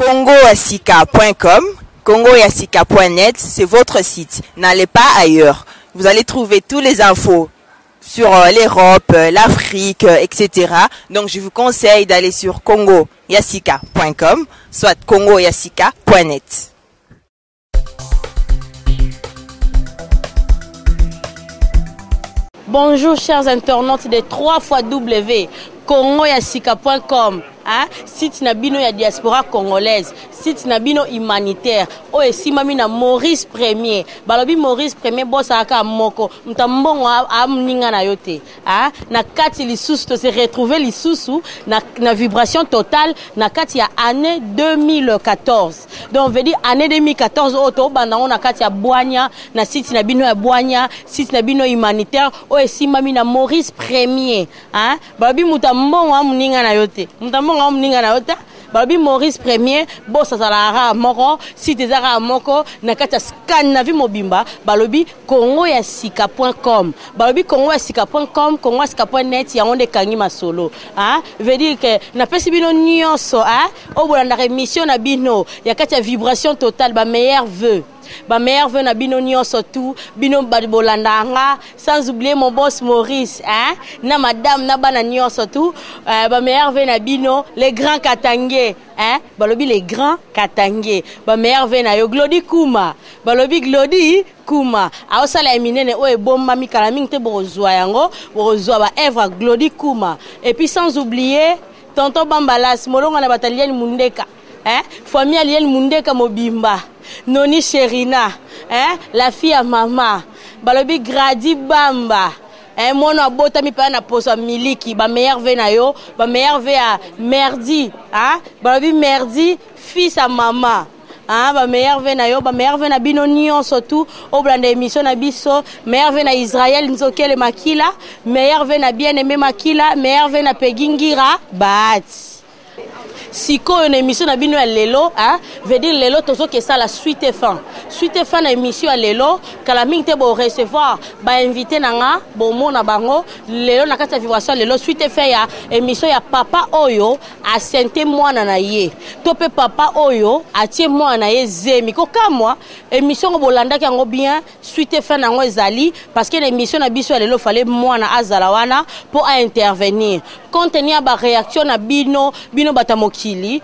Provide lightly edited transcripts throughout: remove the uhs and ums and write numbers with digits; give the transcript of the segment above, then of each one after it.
congoyasika.com, congoyasika.net, c'est votre site. N'allez pas ailleurs. Vous allez trouver toutes les infos sur l'Europe, l'Afrique, etc. Donc je vous conseille d'aller sur congoyasika.com, soit congoyasika.net. Bonjour chers internautes de 3xW, congoyasika.com. Site nabino ya diaspora congolaise, site nabino humanitaire. O esimami na Maurice Premier. Balobi Maurice Premier bossa aka moko. Mtambongo amninga na yote. Na kati lisusu to se retrouver lisusu na vibration totale na kati ya année 2014. Donc veut dire année 2014 oto banda on na kati ya Bwanya na site nabino ya Bwanya, site nabino humanitaire. O esimami na Maurice Premier. Balobi mtambongo amninga na yote. Mtambongo amninga na yote. Balobi Maurice Premier bossa zalara moko site zara moko na kati scan na vi mobimba balobi congoyasika.com balobi congoyasika.com congoyasika.net ya onde kangi masolo veut dire que na pesi bino nyonso o bolanda émission na bino ya kati ya vibration totale ba meilleur vœu. Ba meilleur vœu na bino nyonso tout bino bolandanga sans oublier mon boss Maurice na madame na bana nyonso tout ba meilleur vœu na bino les grands katangé balobi les grands katangé ba meilleur vœu na yo Glody Kuma balobi Glody Kuma aosala eminene o ebomba mikala mingi te bozwa yango bozwa ba Eva Glody Kuma et puis sans oublier tonton Bambalas molonga na batalienne Mundeka famille alien Mundeka mobimba Noni Sherina, la fille à maman, balobi Gradi Bamba, mono abota mi pa na poso miliki, ba meilleur ve na yo, ba meilleur ve à Merdi, balobi Merdi, fils à maman. Ba meilleur ve na yo, ba meilleur ve na bino nion surtout, au blanc de émission na biso, meilleur ve na Israël nzokele makila, meilleur ve na bien aimé makila, meilleur ve na Pegingira, bat. Siko une émission na bino ya lelo veut dire lelo tozo que ça la suite fin na émission ya lelo kala mingi te bo recevoir ba invité nanga bo mona bango lelo na kati ya vibration lelo suite fin ya émission ya papa oyo a sente mwana na ye to pe papa oyo a tie mwana na ye zemi ko kamwa émission ko bolanda kango bien suite fin nango ezali parce que l'émission na biso ya lelo fallait mwana azala wana pour intervenir contenir ba réaction na bino batamokili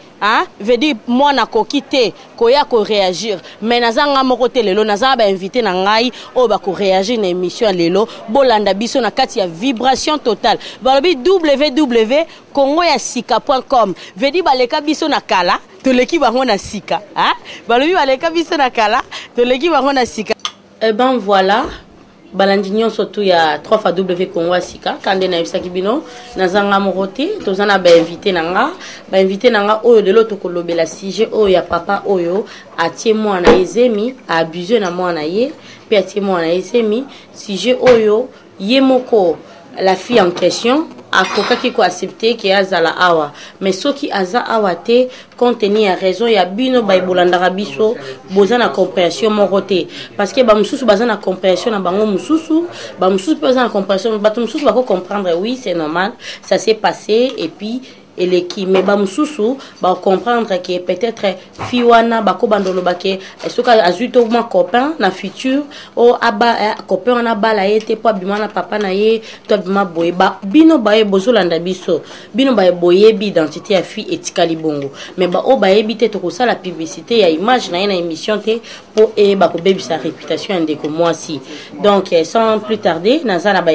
veut dire moi na kokite koya ko réagir mais nazanga moko te lelo nazanga ba invité na ngai o ba ko réagir na émission lelo bolanda biso na kati ya vibration totale balobi www.congoyasika.com veut dire baleka biso na kala to leki bango na sika balobi baleka biso na kala to leki bango na sika ben voilà balandinyo surtout ya 3xW Congo Sika kande na bisaki bino nazanga morote tozana ba invité nanga oyo de l'autre kolobela sujet oyo ya papa oyo atie mwana ezemi abusé na mwana ye pe atie mwana ezemi sujet oyo yemoko la fille en question akokaki ko accepter que azala awa mais soki aza awa te contenu ya raison ya bino baibolandaka biso boza na compréhension moko te parce que ba mususu baza na compréhension na bango mususu ba mususu baza na compréhension ba mususu bako comprendre oui c'est normal ça s'est passé et puis et l'équipe mais ba mususu ba comprendre que peut-être fiwana bako bandolo bake soka azuto ma copain na futur o aba copain na bala yete po bimana papa na ye to bima boye ba bino baye bozolanda biso bino baye boye bi identité ya fille etikali bongo mais ba o baye bité to ko sala publicité ya image na na émission te pour e ba ko bebi sa réputation ndeko moi si donc sans plus tarder nazana ba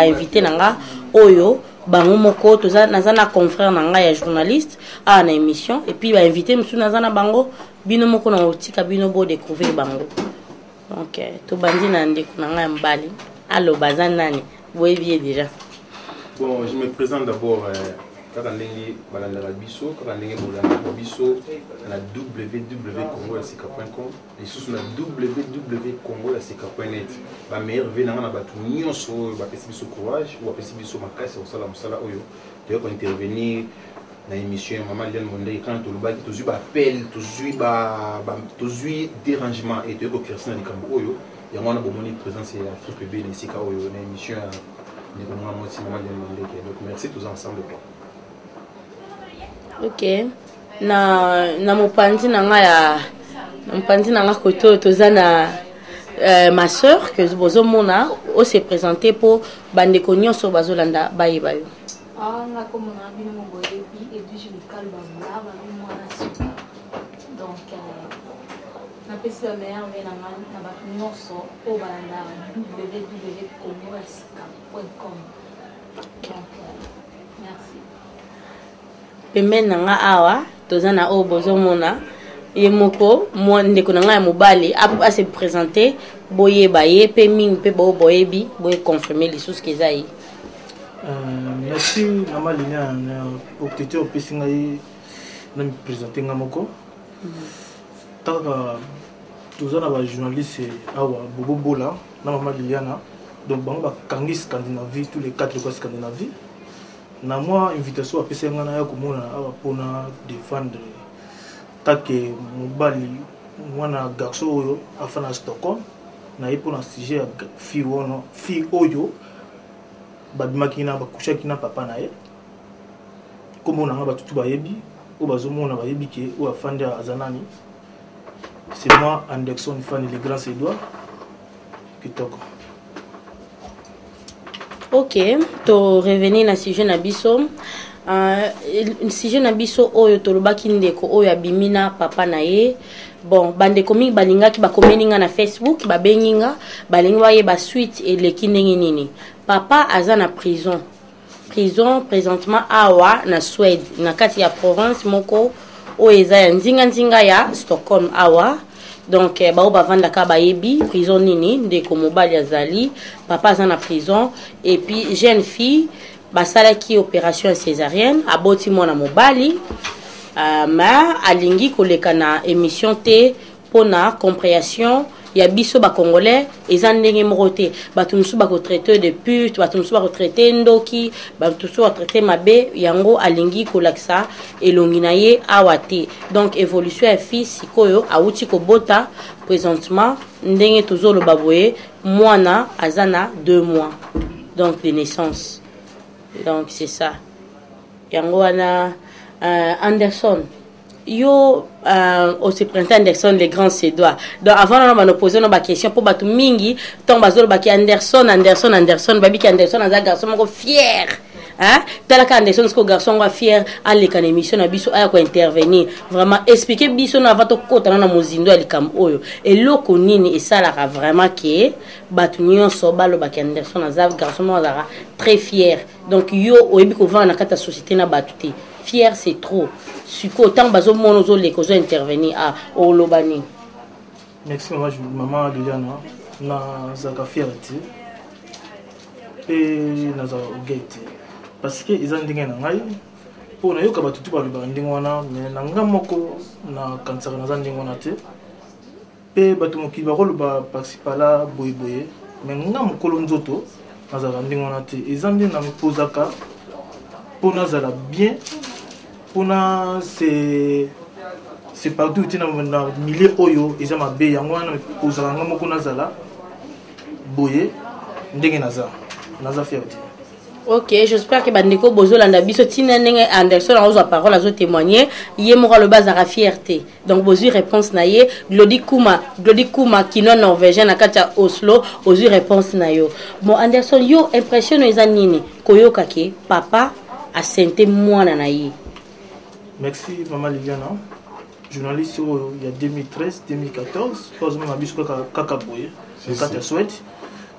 invité nanga oyo bango moko toza nazana confrère nanga ya journaliste na émission et puis ba invité musu nazana bango bino moko na otika bino bo découvrir bango donc to bandi na ndeko nanga mbali allo bazanani boye bien déjà bon je me présente d'abord kaka ndenge balandaka biso kaka ndenge bolandaka biso na www.congoyasika.com lisusu na www.congoyasika.net ba meilleur ve nanga na bato nyonso oyo bapesi biso courage ou bapesi biso makasi kosala mosala oyo toyo ko intervenir na émission Maman Liane Mondé quand to lobaki tozwi ba appel tozwi dérangement et toyo ko créer na likambo oyo yango na bomoni présence ya Afrique B na sika oyo na émission de Maman Liane Mondé donc merci tous ensemble. Ok. na mopanzi na nga ya na mopanzi na nga koto tozana ma sœur que bozomona o se présenter pour bandeko nyonso bazolanda bayeba yo. nga komona bino moboyebi Edwige Mikal Bambula bamimwana suka donc napesi bameilleur ve na bato nyonso oyo balanda www.congosika.com. donc merci. Pembeni na nga awa tozana oyo bozomona ye moko ndeko na nga ya mobali ase présenter boyeba ye pe mingi pe boyebi boye confirmer lisusu ke eza ye. Merci Mama Lilia pour que tu puisses me présenter ngamoko. Taka tous les journalistes awa Bobo Bola na Mama Liliana donc bango ba kangi Scandinavie tous les 4 coins Scandinavie. Na moi invitation à pesa ngana ya komona awa pona défendre take mobali mwana garçon oyo afana Stockholm na ipo na sujet ya fi oyo babimaki na bakushaki na papa na ye komona nga batutu bayebi o bazomona bayebi ke o afandi azanani. C'est moi Anderson Fanny le grand Edouard kitoko. Ok, to revenir na sujet na biso. Sujet na biso oyo tolobaki ndeko oyo abimina papa na ye. Bon, bandeko mingi balingaki bakomeninga na Facebook, babenginga, balingi baye ba suite eleki ndenge nini. Papa aza na prison. Prison présentement awa na Suède, na kati ya province moko oyo eza ya nzinga ya Stockholm awa. Donc bao bavanda ka bayebi prison nini ndeko mobali azali, papa aza na prison et puis jeune fille basalaki opération césarienne aboti mwana mobali. Ma alingi koleka na émission te pona compréhension ya biso ba congolais eza ndenge moko te bato musu ba ko traiter de pute bato musu ba ko traiter ndoki bato musu ba traiter mabe yango alingi kolakisa elongi na ye awate. Donc évolution ya fils sikoyo awuti ko bota présentement ndenge tozolo baboye mwana azana 2 mois donc de naissance. Donc c'est ça yango wana Anderson yo au se printemps Anderson les grands Cédois. Donc avant on va nous poser nos questions pour batu mingi tant bazolo baki Anderson babi ki Anderson aza garçon moko fier hein talaka Anderson ce garçon va fier à l'écan émission na biso aya ko intervenir vraiment expliquer biso na vato kota na mozindo ya likam oyo eloko nini esalaka vraiment que batu nyonso balo baki Anderson aza garçon moko aza très fier. Donc yo oyebi ko vendre na kata société na batu te fier c'est trop. Suko tant bazo monozo les causes intervenir à Olobani. Merci maman Liliana na zaka fierté et na za gate parce que ils ont ndinga na ngai pour na yoka batutu ba ndinga wana mais na ngamoko na cancer na za ndinga wana te pe batu moki ba rolo ba participala boyeboye mais ngamoko nzoto na za ndinga wana te ils ont ndinga na posaka pour na za bien. C'est partout dans milieu oyo ils ont ma bé yango na posala ngamo na zala boye ndenge naza fierté. Ok, j'espère que bandeko bozolanda biso tina ndenge Anderson a parole azo témoigner yé moko le base à fierté. Donc bozu réponse na ye Glody Kuma kino norvégien na kati Oslo ozu réponse na yo. Bon Anderson yo impression eza nini koyoka ke papa a senté mwana na ye. Merci Maman Liliana, journaliste il y a 2013-2014, heureusement ma bisque kaka boye, quand tu souhaites.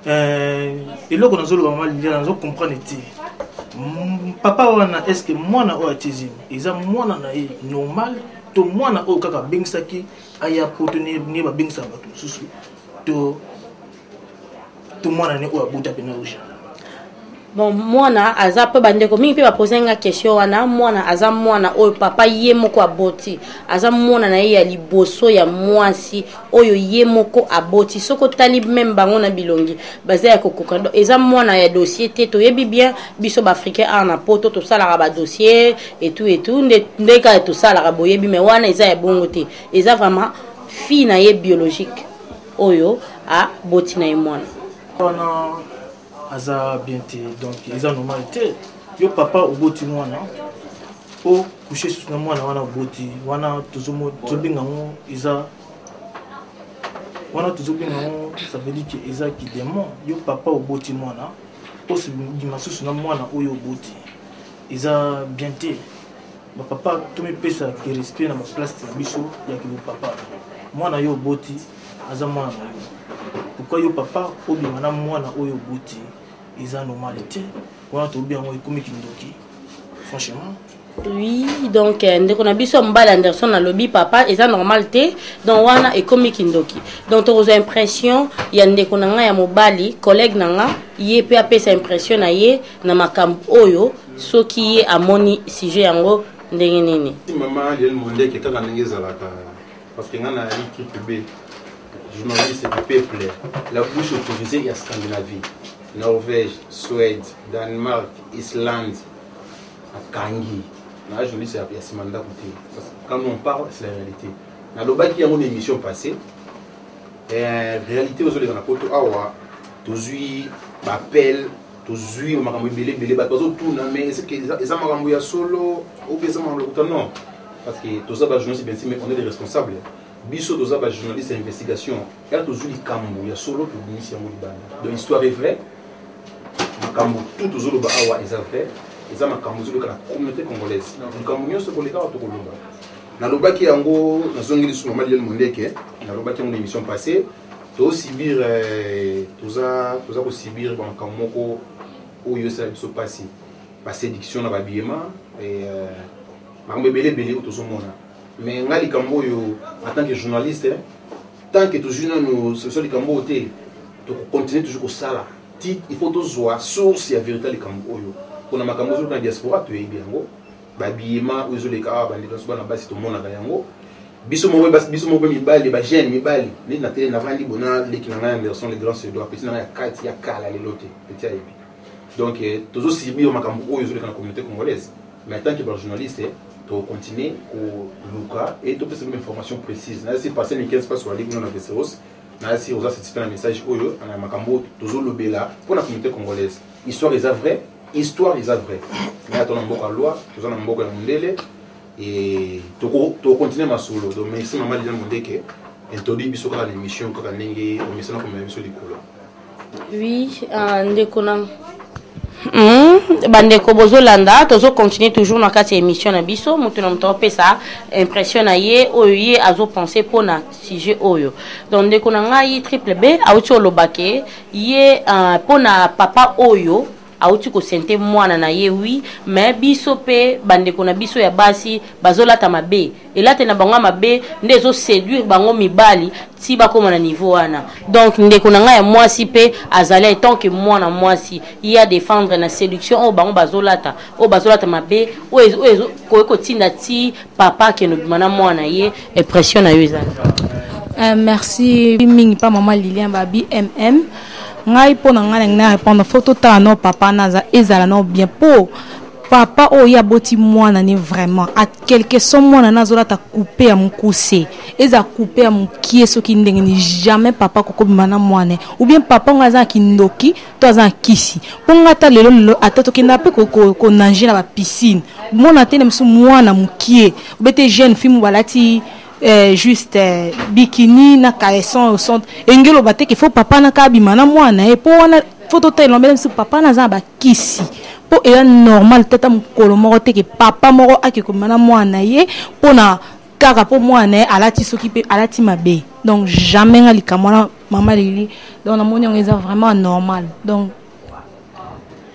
Et là qu'on a zolo Maman Liliana, on comprend papa wana est-ce que moi na o atizim, ils ont moi na normal, to moi na o kaka bingsaki aya potenir ni ba bingsa bato susu. To moi na ne o abuta pena oja. Bon mwana aza pe bandeko mingi pe ba poser nga question wana mwana aza mwana oyo papa ye moko aboti aza mwana na ye ya liboso ya mwasi oyo ye moko aboti soko tali même bango na bilongi baza ya kokoka ndo eza mwana ya dossier te to yebi bien biso ba africain ana poto to sala ba dossier et tout ndeka to sala ba yebi mais wana eza ya bongo te eza vraiment fille na ye biologique oyo a boti na ye mwana aza bien te donc ils ont normalité yo papa oboti mwana o coucher sur na mwana wana boti wana tozobinga ngo iza wana tozobinga ngo ça veut dire que iza qui démon yo papa oboti mwana o se dimasusu na mwana oyo boti iza bien te ba papa to me pesa ki respect na ba place na biso ya ki papa mwana yo boti aza mwana pourquoi yo papa obima na mwana oyo boti iza normalité wana to bien ngo ikomi kindoki franchement. Oui, donc ndeko na biso mbala Anderson na lobby papa eza normalité donc wana ekomi kindoki donc to aux impression ya ndeko na nga ya mobali collègue na nga ye pe apesa impression na ye na makambo oyo soki ye amoni sujet yango ndenge nini maman Liel Monde ke kaka ndenge ezalaka parce que nga na équipe B journaliste du peuple la bouche autorisée ya Scandinavie Norvège Suède Danemark Islande Kangi na journaliste ya Simanda côté parce que quand on parle c'est la réalité na lobaki ya mon émission passée réalité aux na poto awa tozui appel tozui makambo belé ba tozo tourna mais c'est que ça makambo ya solo ou bien ça makambo non parce que toza ba journaliste bien sûr mais on est des responsables biso toza ba journaliste d'investigation elle tozui likambo ya solo to binisi ya molibana donc l'histoire est vraie makambo tout tozo ba awa est vrai et ça makambo zo la communauté congolaise makambo nyonso ko leka to ko loba na lobaki yango na zongeli suma mali Liel Monde ke na lobaki yango émission passée to subir toza ko subir ba makambo moko oyo ça biso passi ba séduction na ba biema et makambo belé o tozo mona mais ngali kambo yo en tant que journaliste tant que toujours nous ce likambo te to continuer toujours ko sala il faut tozoa source ya vérité likambo oyo pour na makambo zo na diaspora to yebi yango ba biema ozo le ka ba ndika so na basi to mona ka yango biso mo mibali ba jeune mibali ni na télé na vandi bona leki na ngaya version les grands suédois petit na ya kati ya kala le lote petit yebi donc tozo sibi o makambo oyo zo le ka na communauté congolaise mais tant que ba journaliste to continuer au luka et to pesa une information précise na si passer les 15 pas sur la ligue na VCOS na si oza certifier un message oyo na makambo tozo lobela pour la communauté congolaise histoire est vraie histoire est vraie mais attends mboka loi tozo na mboka ya mundele et to continuer ma solo donc merci maman Liel Monde ke introduit biso ka l'émission ka ndenge o misana comme émission likolo. Oui ndeko na bandeko bozolanda tozo continuer toujours na kati émission na biso mutu na mutu pesa impression na ye oyo ye azo penser pona sujet oyo donc ndeko na ngai triple B auti olobake ye pona papa oyo auti ko sente mwana na ye oui mais biso pe bandeko na biso ya basi bazolata mabe elate na bango mabe ndezo séduire bango mibali ti bakoma na niveau wana donc ndeko na ngai ya mwasi pe azali tant que mwana mwasi il a défendre na séduction o bango bazolata mabe o ko tinda ti papa ke no bimana mwana ye impression na yo ezali. Merci mingi pa maman Lilian Babi MM ngai po na ngana na répondre photo ta no papa naza ezala no bien po papa o ya boti mwana ni vraiment à quelque son mwana nazola ta couper à mukuse eza couper à mukie soki ndenge ni jamais papa koko bimana mwana ou bien papa ngaza kindoki to aza kisi po ngata lelo atato kinda pe ko nager na ba piscine mona tene msu mwana mukie bete jeune fille balati juste bikini na caleçon au centre engelo bate qu'il faut papa na kabima na mwana et po wana photo ta lombe msu papa na za ba kisi po e normal tata mukolo moko te ke papa moko akikoma na mwana ye pona kaka po mwana alati soki pe alati mabe donc jamais ngalika mwana mama Lili donc na moni on est vraiment normal donc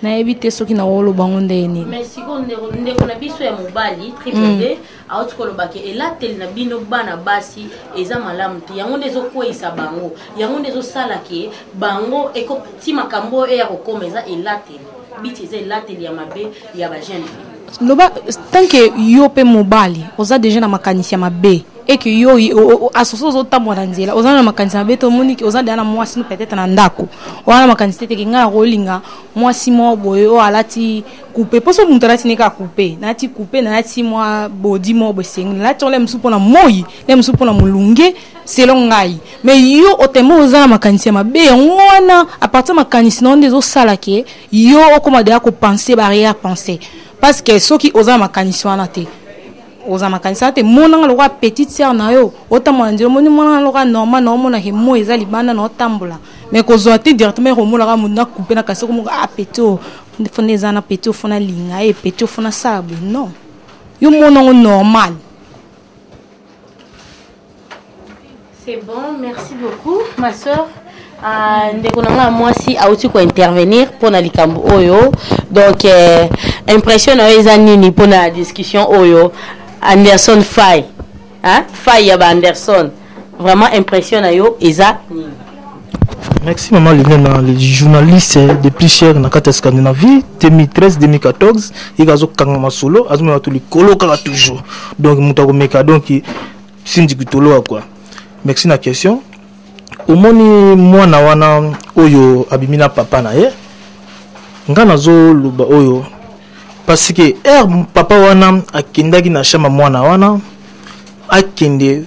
na éviter soki na wolo bango ndeni mais sikondo ndeko na biso ya mobali triple B auti kolobake elatel na bino bana basi eza malamu te yango ndezo kwesa bango yango ndezo salake bango eko ti makambo ya kokoma eza elatel biti eza elatel ya mabe ya ba jeune loba tant que yo pe mobali oza déjà na makanisi ya mabe et que yo asoso zo tamona nzela oza na makanisi mabe to moniki oza dana mwasi no peut-être na ndako wana makanisi te ke nga rolinga mwasi mo boyo alati couper poso muntu alati ne ka couper nati couper nati mwa body mo bosengi lati ole msupo na moyi le msupo na mulunge selon ngai mais yo otemo oza na makanisi mabe ngona à partir makanisi no ndezo sala ke yo okoma de ko penser barrière penser parce que ceux qui osent makanisi wana te oza makanisa te monanga loka petite sœur na yo otamona ndio moni monanga loka normal na mona ke mo eza libanda na otambola mais ko zo te directement ko monanga mona couper na kasi ko mo peto fona eza na peto fona linga e peto fona sabe non yo monanga normal. C'est bon, merci beaucoup ma soeur. Ndeko nanga moi si auti ko intervenir pour na likambo oyo donc impression na eza nini pour na discussion oyo Anderson Faye hein Faye ya Anderson vraiment impression na yo eza nini. Merci maman Liliana, les journalistes de plus chers na kata Scandinavie 2013 2014 igazo kanga masolo azuma to likolo kala toujours donc mutako meka donc sindi kitolo quoi. Merci na question. Omoni mwana wana oyo abimina papa na ye nga nazo luba oyo parce que papa wana akendaki na shamba mwana wana akende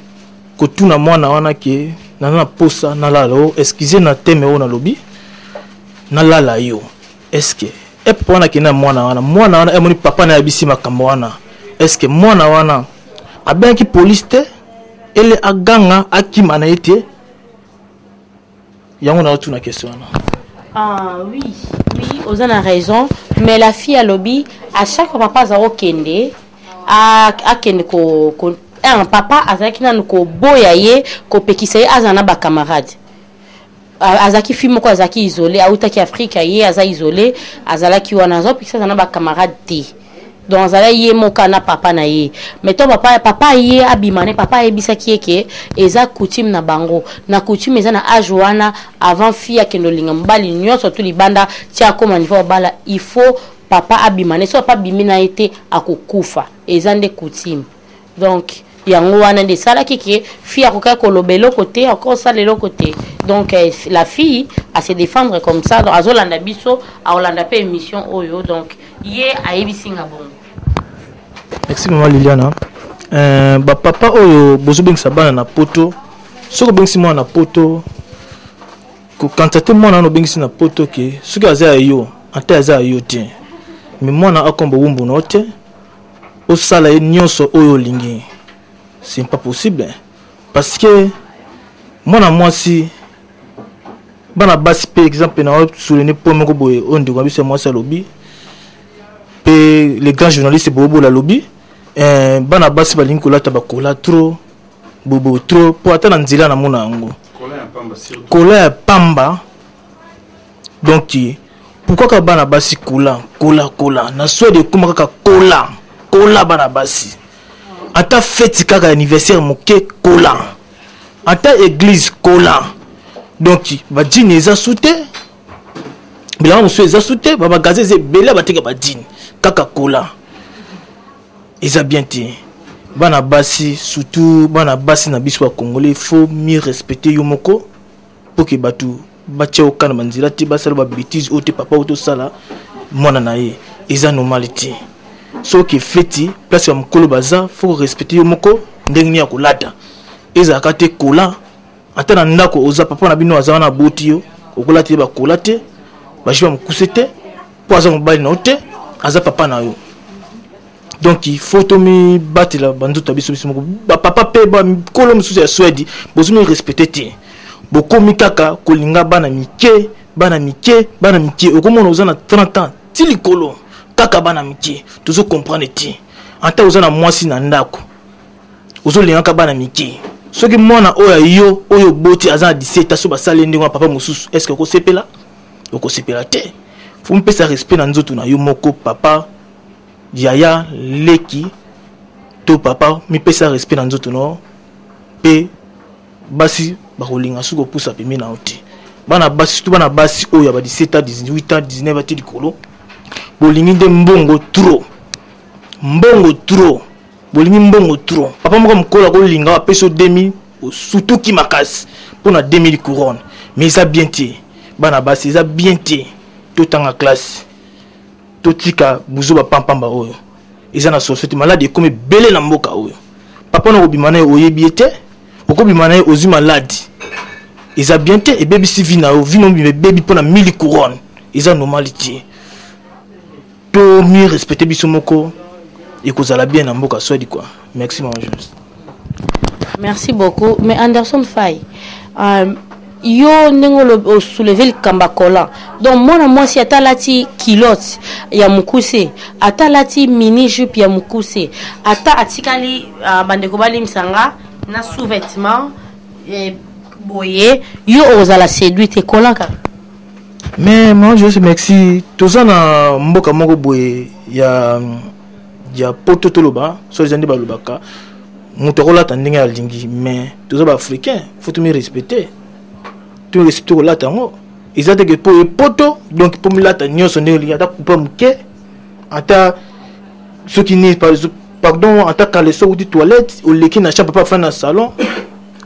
kotuna mwana wana ke nana posa na lalo excusez na teme ona lobi na lala yo est-ce que papa wana kena mwana wana emoni papa na yabisi makambo wana est-ce que mwana wana abenki police te ele aganga akima na ete yango na tuna question. Ah oui, vous avez raison, mais la fille à lobby à chaque fois papa za okende a kende ko un papa azaki na ko boya ye ko pekisa ye azana ba camarade azaki fille moko azaki isolé autaki Afrique ye aza isolé azalaki wana zo pekisa azana ba camarade te. Donc ça y est mon kana papa na ye mais ton papa ye abimane papa ebisa kieke eza coutume na bango na coutume eza na ajoana avant fille akendo linga mbali nyonso to libanda tia koma niveau bala il faut papa abimane so papa bimina été akokufa eza nde coutume donc yango wana nde sala kike fille akoka kolobelo côté encore ça le côté donc la fille à se défendre comme ça dans azolanda biso a olanda pe émission oyo donc yé a ebisinga bon. Merci maman Liliana. Ba papa oyo bozo bengisa bana na poto soko bengisi mwana na poto ko kantate mwana no bengisi na poto ke soki aza yo ata aza yo te mais mwana akombo wumbu no te o sala nyonso oyo lingi c'est pas possible parce que mwana mwasi bana basi par exemple na souligner pour moko boye on dit c'est moi ça lobby et les grands journalistes bobo la lobby bana basi balingi kolata bakola trop bobo trop pour atteindre nzela na mona ngo kola ya pamba donc pourquoi ka bana basi kola na souhait de kuma ka kola bana basi ata fête kaka anniversaire moke kola ata église kola donc ba dîner eza souté bila mo souhait eza souté ba gazé ze bela bateka ba dîner kaka kola eza bien te bana basi surtout bana basi na biso congolais il faut mieux respecter yo moko pour que batu batia okana manzila te basala ba bêtise ote papa oto sala mwana na ye eza normalité so que feti place ya mokolo baza faut respecter yo moko ndenge ya kolata eza kate kola ata na ndako oza papa na bino aza na boti yo okolate ba kolate ba jiba mkusete po aza mobali na ote aza papa na yo donc il faut to mi batela banduta biso moko ba papa pe ba kolo mususu ya Swedi bozo mi respecter te boko mi kaka kolinga bana mike okomona oza na 30 ans tili kolo kaka bana mike tozo comprendre te anta oza na mwasi na ndako ozo linga ka bana mike soki mwana oyo boti aza na 17 ans so basale ndingo papa mususu est-ce que okosepela te faut mpesa respect na nzoto na yo moko papa yaya leki to papa mi pesa respect na nzoto no pe basi bakolinga suko pusa pemi na oti bana basi tu bana basi oyo ba 17 ans 18 ans 19 ans ti likolo bolingi de mbongo trop bolingi mbongo trop papa moko mkola ko linga wa peso 2000 surtout ki makasi pona 2000 couronnes mais ça bien te bana basi ça bien te to tanga classe to tika buzo ba pampamba oyo eza na société malade comme belé na mboka oyo papa na obimana oyebi ete okobimana ozu malade eza bien te e baby si vina o vino bi baby pona 1000 couronnes eza normalité to mieux respecter biso moko et que ça la bien en mboka soit dit quoi. Merci mon juste. Merci beaucoup. Mais Anderson Faye, yo nengolo soulever le kambakola. Donc moi si atalati kilote ya mukuse, atalati mini jupe ya mukuse, ata atikali bandeko bali msanga na sous-vêtements boye yo ozala séduite kolaka. Mais moi je merci tout ça na mboka moko boye ya poto toloba so jandi balobaka mutokola tandinga ya lingi mais tout ça ba africain faut tout me respecter. Tu respectes la tango. Ils ont que pour les poteaux, donc pour me la tango, son nez, il y a pas mouquet. Ata ceux qui n'y pardon, en tant que les sauts de toilette, ou les qui n'a chambre pas faire dans le salon,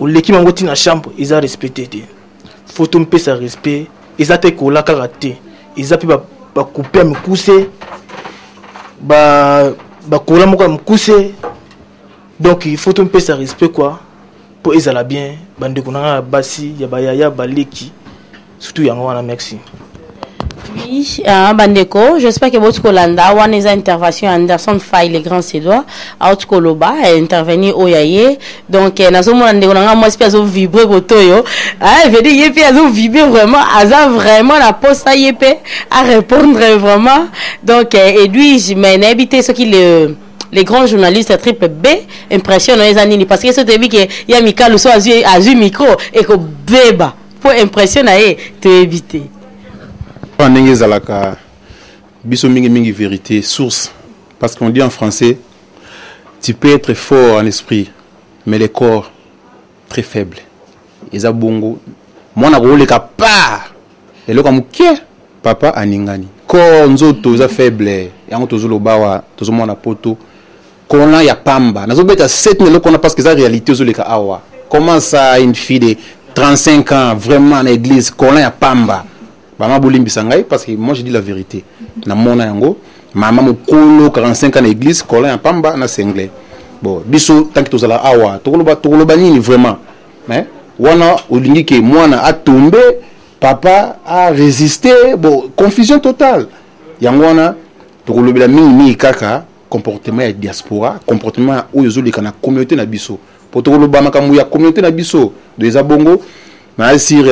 ou les qui m'ont dans la chambre, ils ont respecté. Faut tout me payer sa respect. Ils ont été collés karaté. Ils ont pu couper me pousser, coller me pousser. Donc il faut tout me payer sa respect quoi. Pour ils allaient bien, bande konanga basi, ya baleki, surtout yango merci. Oui, bandeko, j'espère que votre Kolanda, one is intervention Anderson Faye les grands sédois, out Koloba intervenir au yaye, donc nazo mona konanga moi espèce de vibrer botoyo, veut dire yepe azo vibrer vraiment, aza vraiment la poste yepe à répondre vraiment, donc Edwige mais n'habiter ce qui les grands journalistes triple B impressionnent les années parce que ce début que y a Mika so azu micro et que beba pour impressionner te éviter ndenge zalaka biso mingi vérité source parce qu'on dit en français tu peux être fort en esprit mais le corps très faible eza bongo mwana ko leka pa eloko muke papa aningani corps nzoto eza faible yango tozolo bawa tozomona poto Kola ya pamba. Nazo beta 7 nelo kona parce que ça réalité aux leka awa. Comment ça une fille de 35 ans vraiment à l'église kola ya pamba. Mama bolimbi sangai parce que moi je dis la vérité. Na mona yango mama mo kolo 45 ans à l'église kola ya pamba na senglais. Bon, biso tant que tozala awa, tokoloba nini vraiment. Mais wana olingi ke mwana a tombé, papa a résisté, bon, confusion totale. Yango wana tokolobela mingi kaka comportement ya diaspora, comportement oyo zoleka na communauté na biso. Potokoloba makambo ya communauté na biso de Zabongo, na sir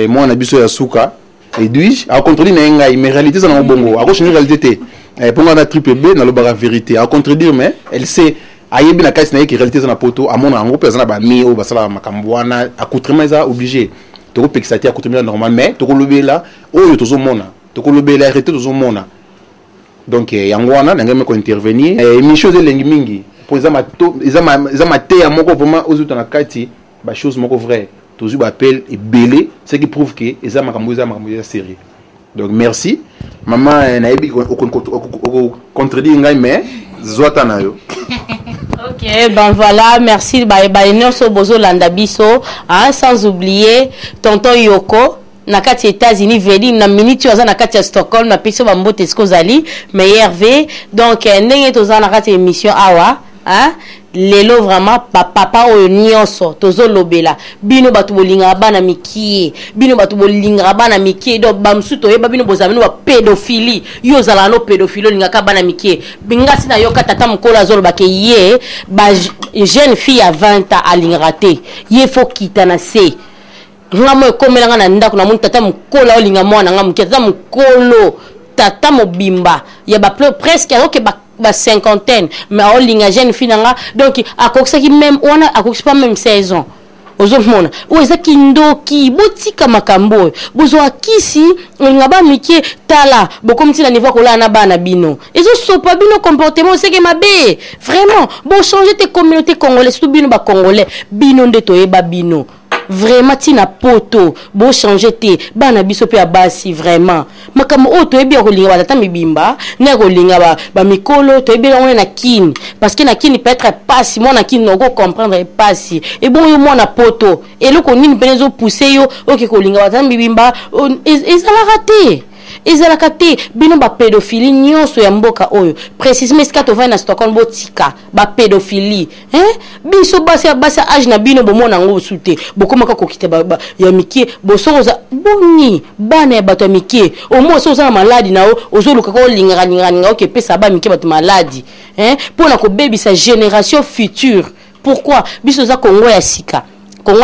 moi na biso ya suka Edwige a contredire na ngai mais réalité ça na bongo. A changer réalité te. Pour moi na triple B na lobara vérité. A contredire mais elle sait ayebi na kasi na ki réalité ça na poto a mona ngo pesa na ba mi o basala makambo wana accoutrement ça obligé. Toko pexati accoutrement normal mais tokolobela oyo tozomona. Tokolobela réalité tozomona. Donc yangwana nangeme ko intervenir émission de lengi mingi pour za maté ya moko vraiment ozuta na kati ba chose moko vrai tozu ba appel et belé ce qui prouve que eza makambo ya série. Donc merci maman na yebi ko contredire ngai mais zwata na yo. OK, ben voilà, merci ba nyonso bozo landa biso, sans oublier tonton Yoko na kati États-Unis veli na minute oza na kati Stockholm na piso ba mbote skozali mais Hervé donc ndenge toza na kati émission awa lelo vraiment papa oyo nyonso tozo lobela bino batu bolinga bana mikie bino batu bolinga bana mikie do bamsu to yeba bino bozamino ba pédophilie yo zala no pédophile linga ka bana mikie bingasi na yoka tata mkola zolo bake ye ba jeune fille à 20 ans alingate ye faut quitter na se ngamo ekomela na ndako na muntu tata mkola olinga mwana ngamu tata mkolo tata mobimba ya ba presque ok ba cinquantaine mais olinga jeune finanga donc akokisaki même wana akokisi pas même saison ozomona oza kindoki botika makambo bozo akisi olinga ba mikie tala bokomti na niveau kola na bana bino ezo sopa bino comportement c'est que mabe vraiment bon changer tes communautés congolaises tout bino ba congolais bino ndeto yeba bino vraiment tina poto bo changer te bana biso pe abasi vraiment makamo o to ebi kolinga ba tata mibimba na kolinga ba mikolo to ebi on na kini parce que na kini peut être pas si moi na kini no go comprendre pas si et bon yo moi na poto et le ko nini penezo pousser yo OK kolinga ba tata mibimba ezala raté ezalaka te bino ba pédophilie nyonso ya mboka oyo précisément esika tovai na Stockholm botika ba pédophilie biso basi age na bino bomona ngo sute bokomaka kokite ya mikie bosokoza boni bana ya bato ya mikie omo soza na maladi na ozoluka ko linga oke pesa ba mikie bato maladi pona ko bebisa génération future. Pourquoi biso za Congo ya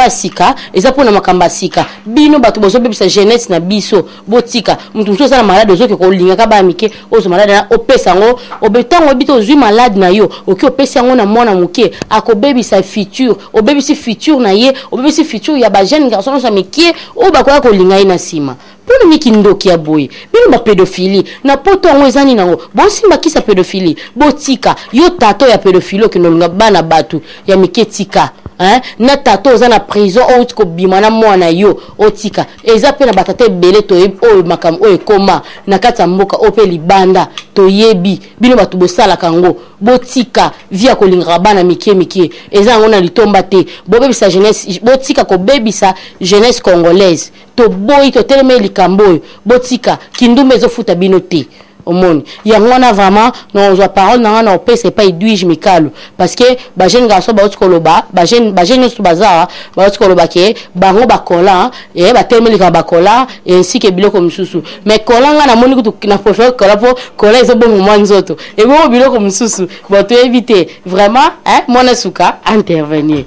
sika eza pona makamba sika bino bato bozo bebisa jeunesse na biso botika mutu so za malade ozo ke ko linga ka ba mike ozo malade na opesa ngo obetango bito ozwi malade na yo oki opesa ngo na mwana muke akobebisa future obebisi future na ye obebisi future ya ba jeune garçon sa mike o bakoya ko linga ina sima pona miki ndoki ya boye bino ba pédophilie na poto ngo ezani nango bonsimba kisa pédophilie botika yo tato ya pédophilie ke no bana batu ya mike tika na tato za na prison o utiko bimana mwana yo otika eza pe na batate belé to o makam o ekoma na kata mboka o pe libanda to yebi bino batu bosala kango botika via ko linga bana mike eza ngona litomba te bobebisa jeunesse botika ko bebisa jeunesse congolaise to boy to teleme likambo botika kindumbe zo futa bino te au monde il y a vraiment non on parole non c'est pas Edwige Mikalo parce que ba jeune garçon ba otkoloba ba jeune sur bazar ba otkoloba ke bango ba kola et ba temeli ka ba kola ainsi que biloko msusu mais kola nga na moni kutu na préfère kola po kola eso bon moment nzoto et bon biloko msusu ba to éviter vraiment mona suka intervenir.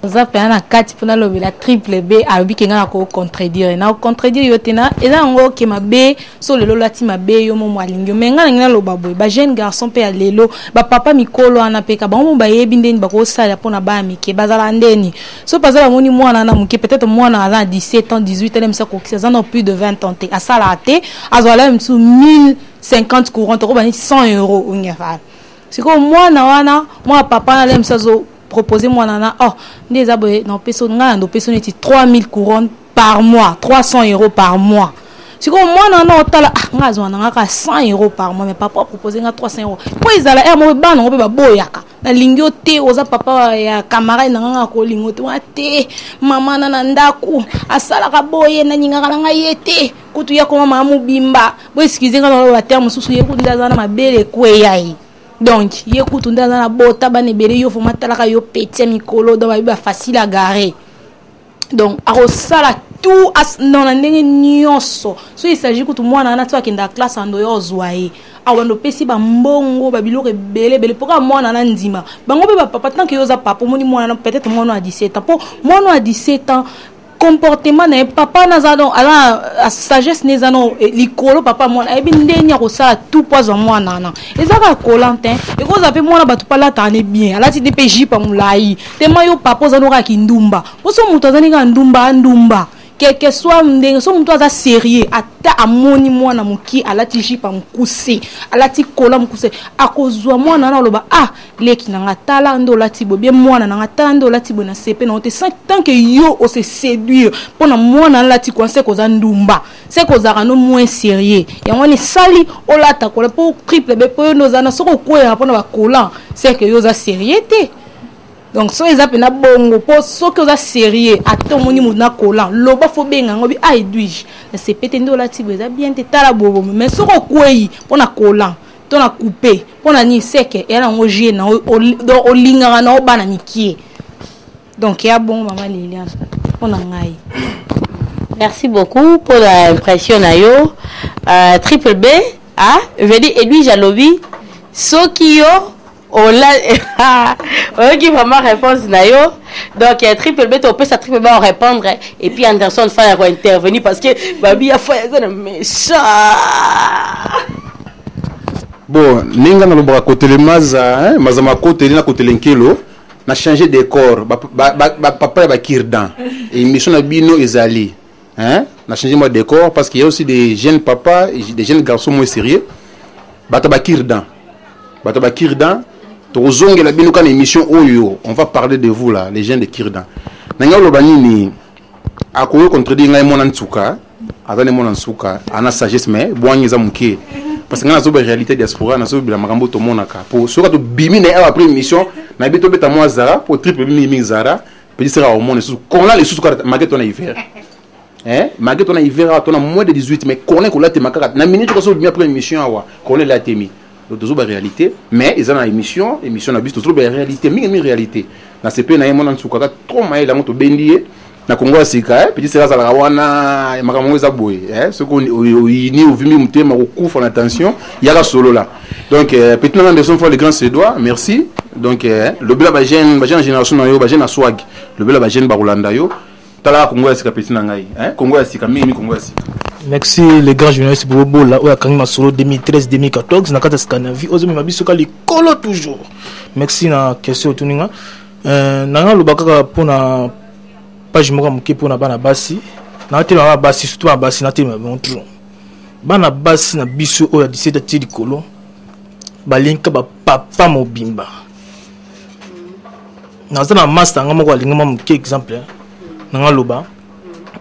Zapena kati pona lobi la triple B alobi kenga na ko contredire na contredire yotena eza ngo ke mabe so lelo lati mabe yo mo mwalingyo menga ngina loba boy ba jeune garçon pe ya lelo ba papa mikolo ana peka ba mo ba yebi ndeni ba ko sala pona ba mike bazala ndeni so bazala moni mwana na muke peut-être mwana a 17 ans 18 ans msa ko kisa na plus de 20 ans te asala te azwala msu 1050 courant to ba 100 € unyafa siko mwana wana mwa papa na msa zo proposer moi nana des abonnés non peso nga ndo peso neti 3000 couronnes par mois 300 € par mois si comme moi nana otala nga zo nanga ka 100 € par mois mais papa proposer nga 300 € po izala mo bana ngo ba boyaka na lingyo te oza papa ya camarade nanga ko lingo te te mama nana ndaku asala ka boye na nyinga nga yete kutu ya ko mama mubimba bo excusez nga no ba terme susu ye kunda za na mabele kwe yai. Donc, il y a tout dans la botte, il faut mettre la yo petit mikolo dans la facile à garer. Donc, à ça tout non la nyonso. So il s'agit que tout moi na toi qui dans classe en doyo zoaé. Awando pesi ba mbongo ba biloko belé pourquoi moi na ndima. Bango ba papa tant que yo za papa moni moi peut-être moi à 17 ans. Pour moi à 17 ans comportement na papa nazado ala sagesse nezano likolo papa mwana ebi ndenya ko sa tout poison mwana nana ezaka colantin e ko zape mwana batu pala tane bien ala ti DPJ pa mulai te mayo papa zano ka kindumba oso mutu azani ka ndumba quelque soit ndenge so mutu aza sérieux ata amoni mwana muki ala ti jipa mukuse ala ti kola mukuse akozwa mwana na loba leki na ngatala ndo lati bo bien mwana na ngatala ndo lati bo na sepe na te tant que yo o se séduire pona mwana lati ko se koza ndumba se koza no moins sérieux ya ngoni sali o lata ko po triple B po no zana soko ko ya pona ba kola c'est que yo za sérieux te. Donc so ezape na bongo po so que za sérieux ato moni muna kola loba fo benga ngobi Edwige na sepete ndo lati bo za bien te tala bobo mais soko kwei pona kola to na couper pona ni seke era ngoje na o linga na o bana mikie. Donc ya bon maman Liliane pona ngai. Merci beaucoup pour l'impression na yo. Triple B veut dire Edwige alobi soki yo qui vraiment réponse na yo. Donc triple B tu peux ça triple B en répondre et puis Anderson va intervenir parce que babi a fait un méchant. Bon ninga na loba côté le maza mazama côté na côté lenkelo na changer décor papa ba kirdan et mission na bino ezali na changer moi décor parce qu'il y a aussi des jeunes papas et des jeunes garçons moins sérieux bata ba kirdan tozonge la bino kana émission oyo on va parler de vous là les gens de Kirdan nanga lobanini akoyo contredire ngai mona ntsuka azane mona ntsuka ana sagesse mais boangi za muke parce que ngana zo ba réalité diaspora na zo bila makambo to monaka pour soka to bimi na après émission na bito beta moi zara pour triple bimi zara peut sera au monde sous qu'on a les sous maquette on a hiver hein malgré ton hiver ton moins de 18 mais connaît qu'on l'a te makaka na minute ko so bien après émission awa connaît la temi donc toujours la réalité mais ils ont une émission na bis toujours la réalité mingi réalité na CP na yemona nsuka trop maïla moto bendié na Congo asika petit sera za wana makambo za boye ce qu'on ni ovimi mutema okufa na tension yaka solo là donc petit nan Anderson fois le grand Suédois merci donc le bela ba jeune génération na yo ba jeune na swag le bela ba jeune ba Rolanda yo tala Congo asika petit na ngai Congo asika mingi Congo asika. Merci les grands journalistes pour beau là oya kangi masolo 2013 2014 na kata Scandinavie ozo mabisoka likolo toujours merci na question tuninga nanga lobaka pona page moko moke pona bana basi na tellement bana basi surtout bana basi na tellement montre bana basi na biso oya 17 ti likolo balinka ba papa mobimba na zana master nga moko alinga moke exemple nanga loba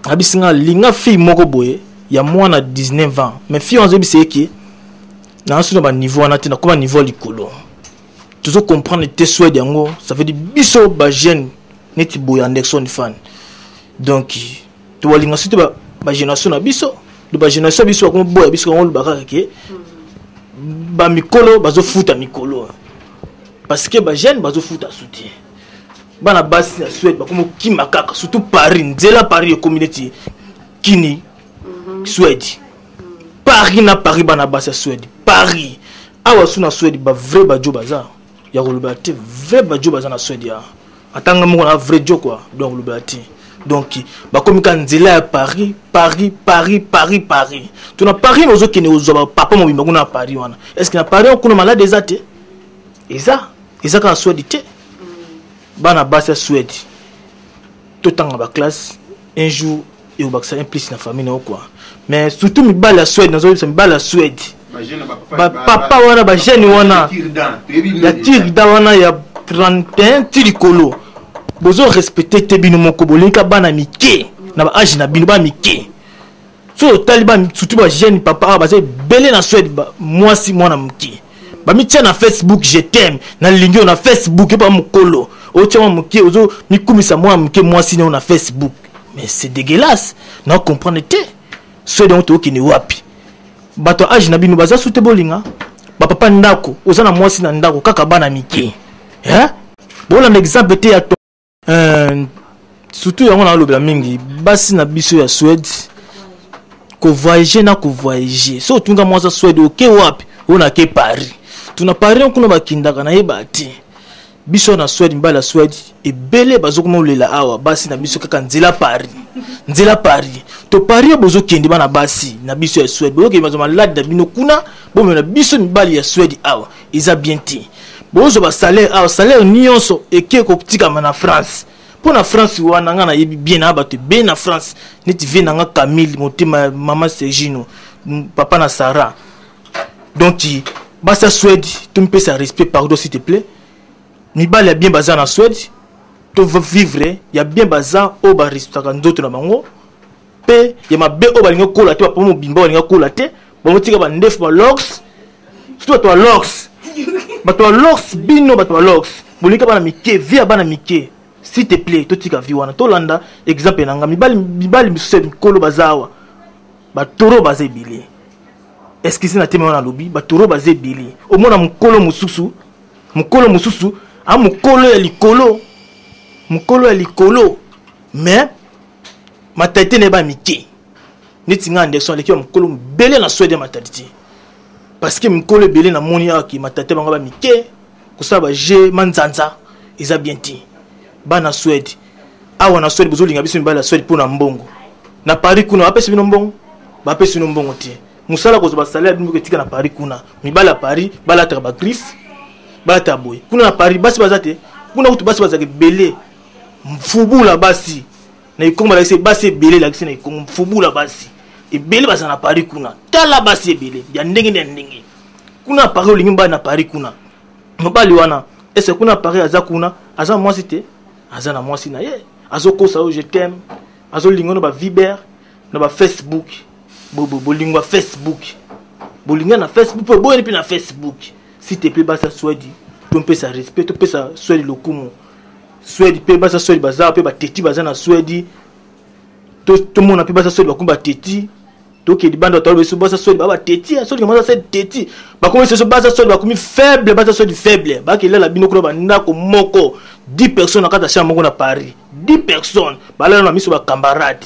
abisinga linga fille moko boye ya mwana 19 ans mais fille on zebi c'est que na sous ba niveau na tena comme niveau likolo toujours comprendre tes souhaits yango ça veut dire biso ba jeune neti boye Anderson fan donc to walinga surtout ba génération na biso de ba génération biso comme boye biso on lubaka ke ba mikolo bazo futa mikolo parce que ba jeune bazo futa soutien bana basi na Suède ba comme kimakaka surtout Paris nzela Paris community kini Suède Paris na Paris bana basi Suède Paris awa suna Suède ba vrai ba jo bazar ya kolobate vrai ba jo bazar na Suède ya atanga moko na vrai jo quoi donc lobate donc ba comme kan nzela ya Paris tu na Paris nozo kene ozo papa mo bimba kuna Paris wana est-ce que na Paris on kuna malade ezate eza ka Suède te bana basi Suède tout tanga ba classe un jour et au bac ça implique na famille na quoi mais surtout mi bala Suède nazo mi bala Suède ba papa wana ba jeune wana ya tirda wana ya 31 tirikolo bozo respecter te bino moko bolinka bana mike na ba âge na bino ba mike so taliban surtout ba jeune papa ba belé na Suède ba moi si mwana mike ba mi tia na Facebook je t'aime na lingio na Facebook e ba mokolo o tia mike ozo mi kumisa moi si na Facebook mais c'est dégueulasse non comprendre te Suède on to kini wapi bato âge na bino baza sute bolinga ba papa ndako ozana mwasi na ndako kaka bana mike bola na exemple te ya to surtout yango na lobela mingi basi na biso ya Suède ko voyager so tunga mwasa Suède oke wapi ona ke Paris tuna Paris on kuna bakindaka na yebati biso na Suède mbala Suède e bele bazokoma ulela awa basi na biso kaka nzela Paris to Paris bozo kendi bana basi na biso ya Suède bozo ke mazo malade da bino kuna bomo na biso mibali ya Suède awa iza bien ti bozo ba salaire awa salaire nyonso eke ko tika na France pour na France wana nga na yebi bien na bato be na France neti ve nga Camille motema mama Sergino papa na Sarah donc basa Suède tu me pesa respect pardon s'il te plaît mibali ya bien bazar na Suède to vivre ya bien bazar o ba restaurer ndoto na bango pe ya mabe o balinga kola te ba pomo bimba balinga kola te ba motika ba ndef ba lox surtout to lox ba to lox bino ba to lox bolika bana mike via bana mike s'il te plaît to tika viwana to landa exemple nanga mibali misuse kolo bazawa ba toro bazebili est-ce que c'est na tema na lobby ba toro bazebili au mona mukolo mususu a mukolo ya likolo mais ma tête n'est pas miki neti nga Anderson leki mukolo belé na Suède matati parce que mukolo belé na moni aki matate banga ba mike ko sa ba je manzanza iza bien ti bana Suède awa na Suède bozolinga biso mbala Suède pona mbongo na Paris kuna apesi bino mbongo ba pesi bino mbongo ti musala ko ba salaire bino ketika na Paris kuna mibala Paris bala ta ba griffe bata boy kuna na Paris basi bazate kuna kutu basi bazake belé mfubula basi na ikomba la basi belé la kisi na ikomba mfubula basi e belé basa na Paris kuna tala basi belé ya ndenge kuna Paris olingi na Paris kuna mobali wana ese kuna Paris aza kuna aza mwasi te aza na mwasi na ye azoko sa je t'aime azo lingono ba Viber na ba Facebook bolingwa Facebook bolinga na Facebook boye ni na Facebook s'il te plaît basa Suède tu peux ça respect tu peux ça Suède lokumu Suède pe basa Suède bazar pe ba teti bazana Suède tout le monde a pu passer sur le combat téti donc il bande autour de ce bas sur baba téti sur comment ça c'est téti ba comment ce bas sur ba comme faible bas sur du faible ba qu'il a la binoko ba ndako moko 10 personnes akata chambre na Paris 10 personnes ba là na miso ba camarade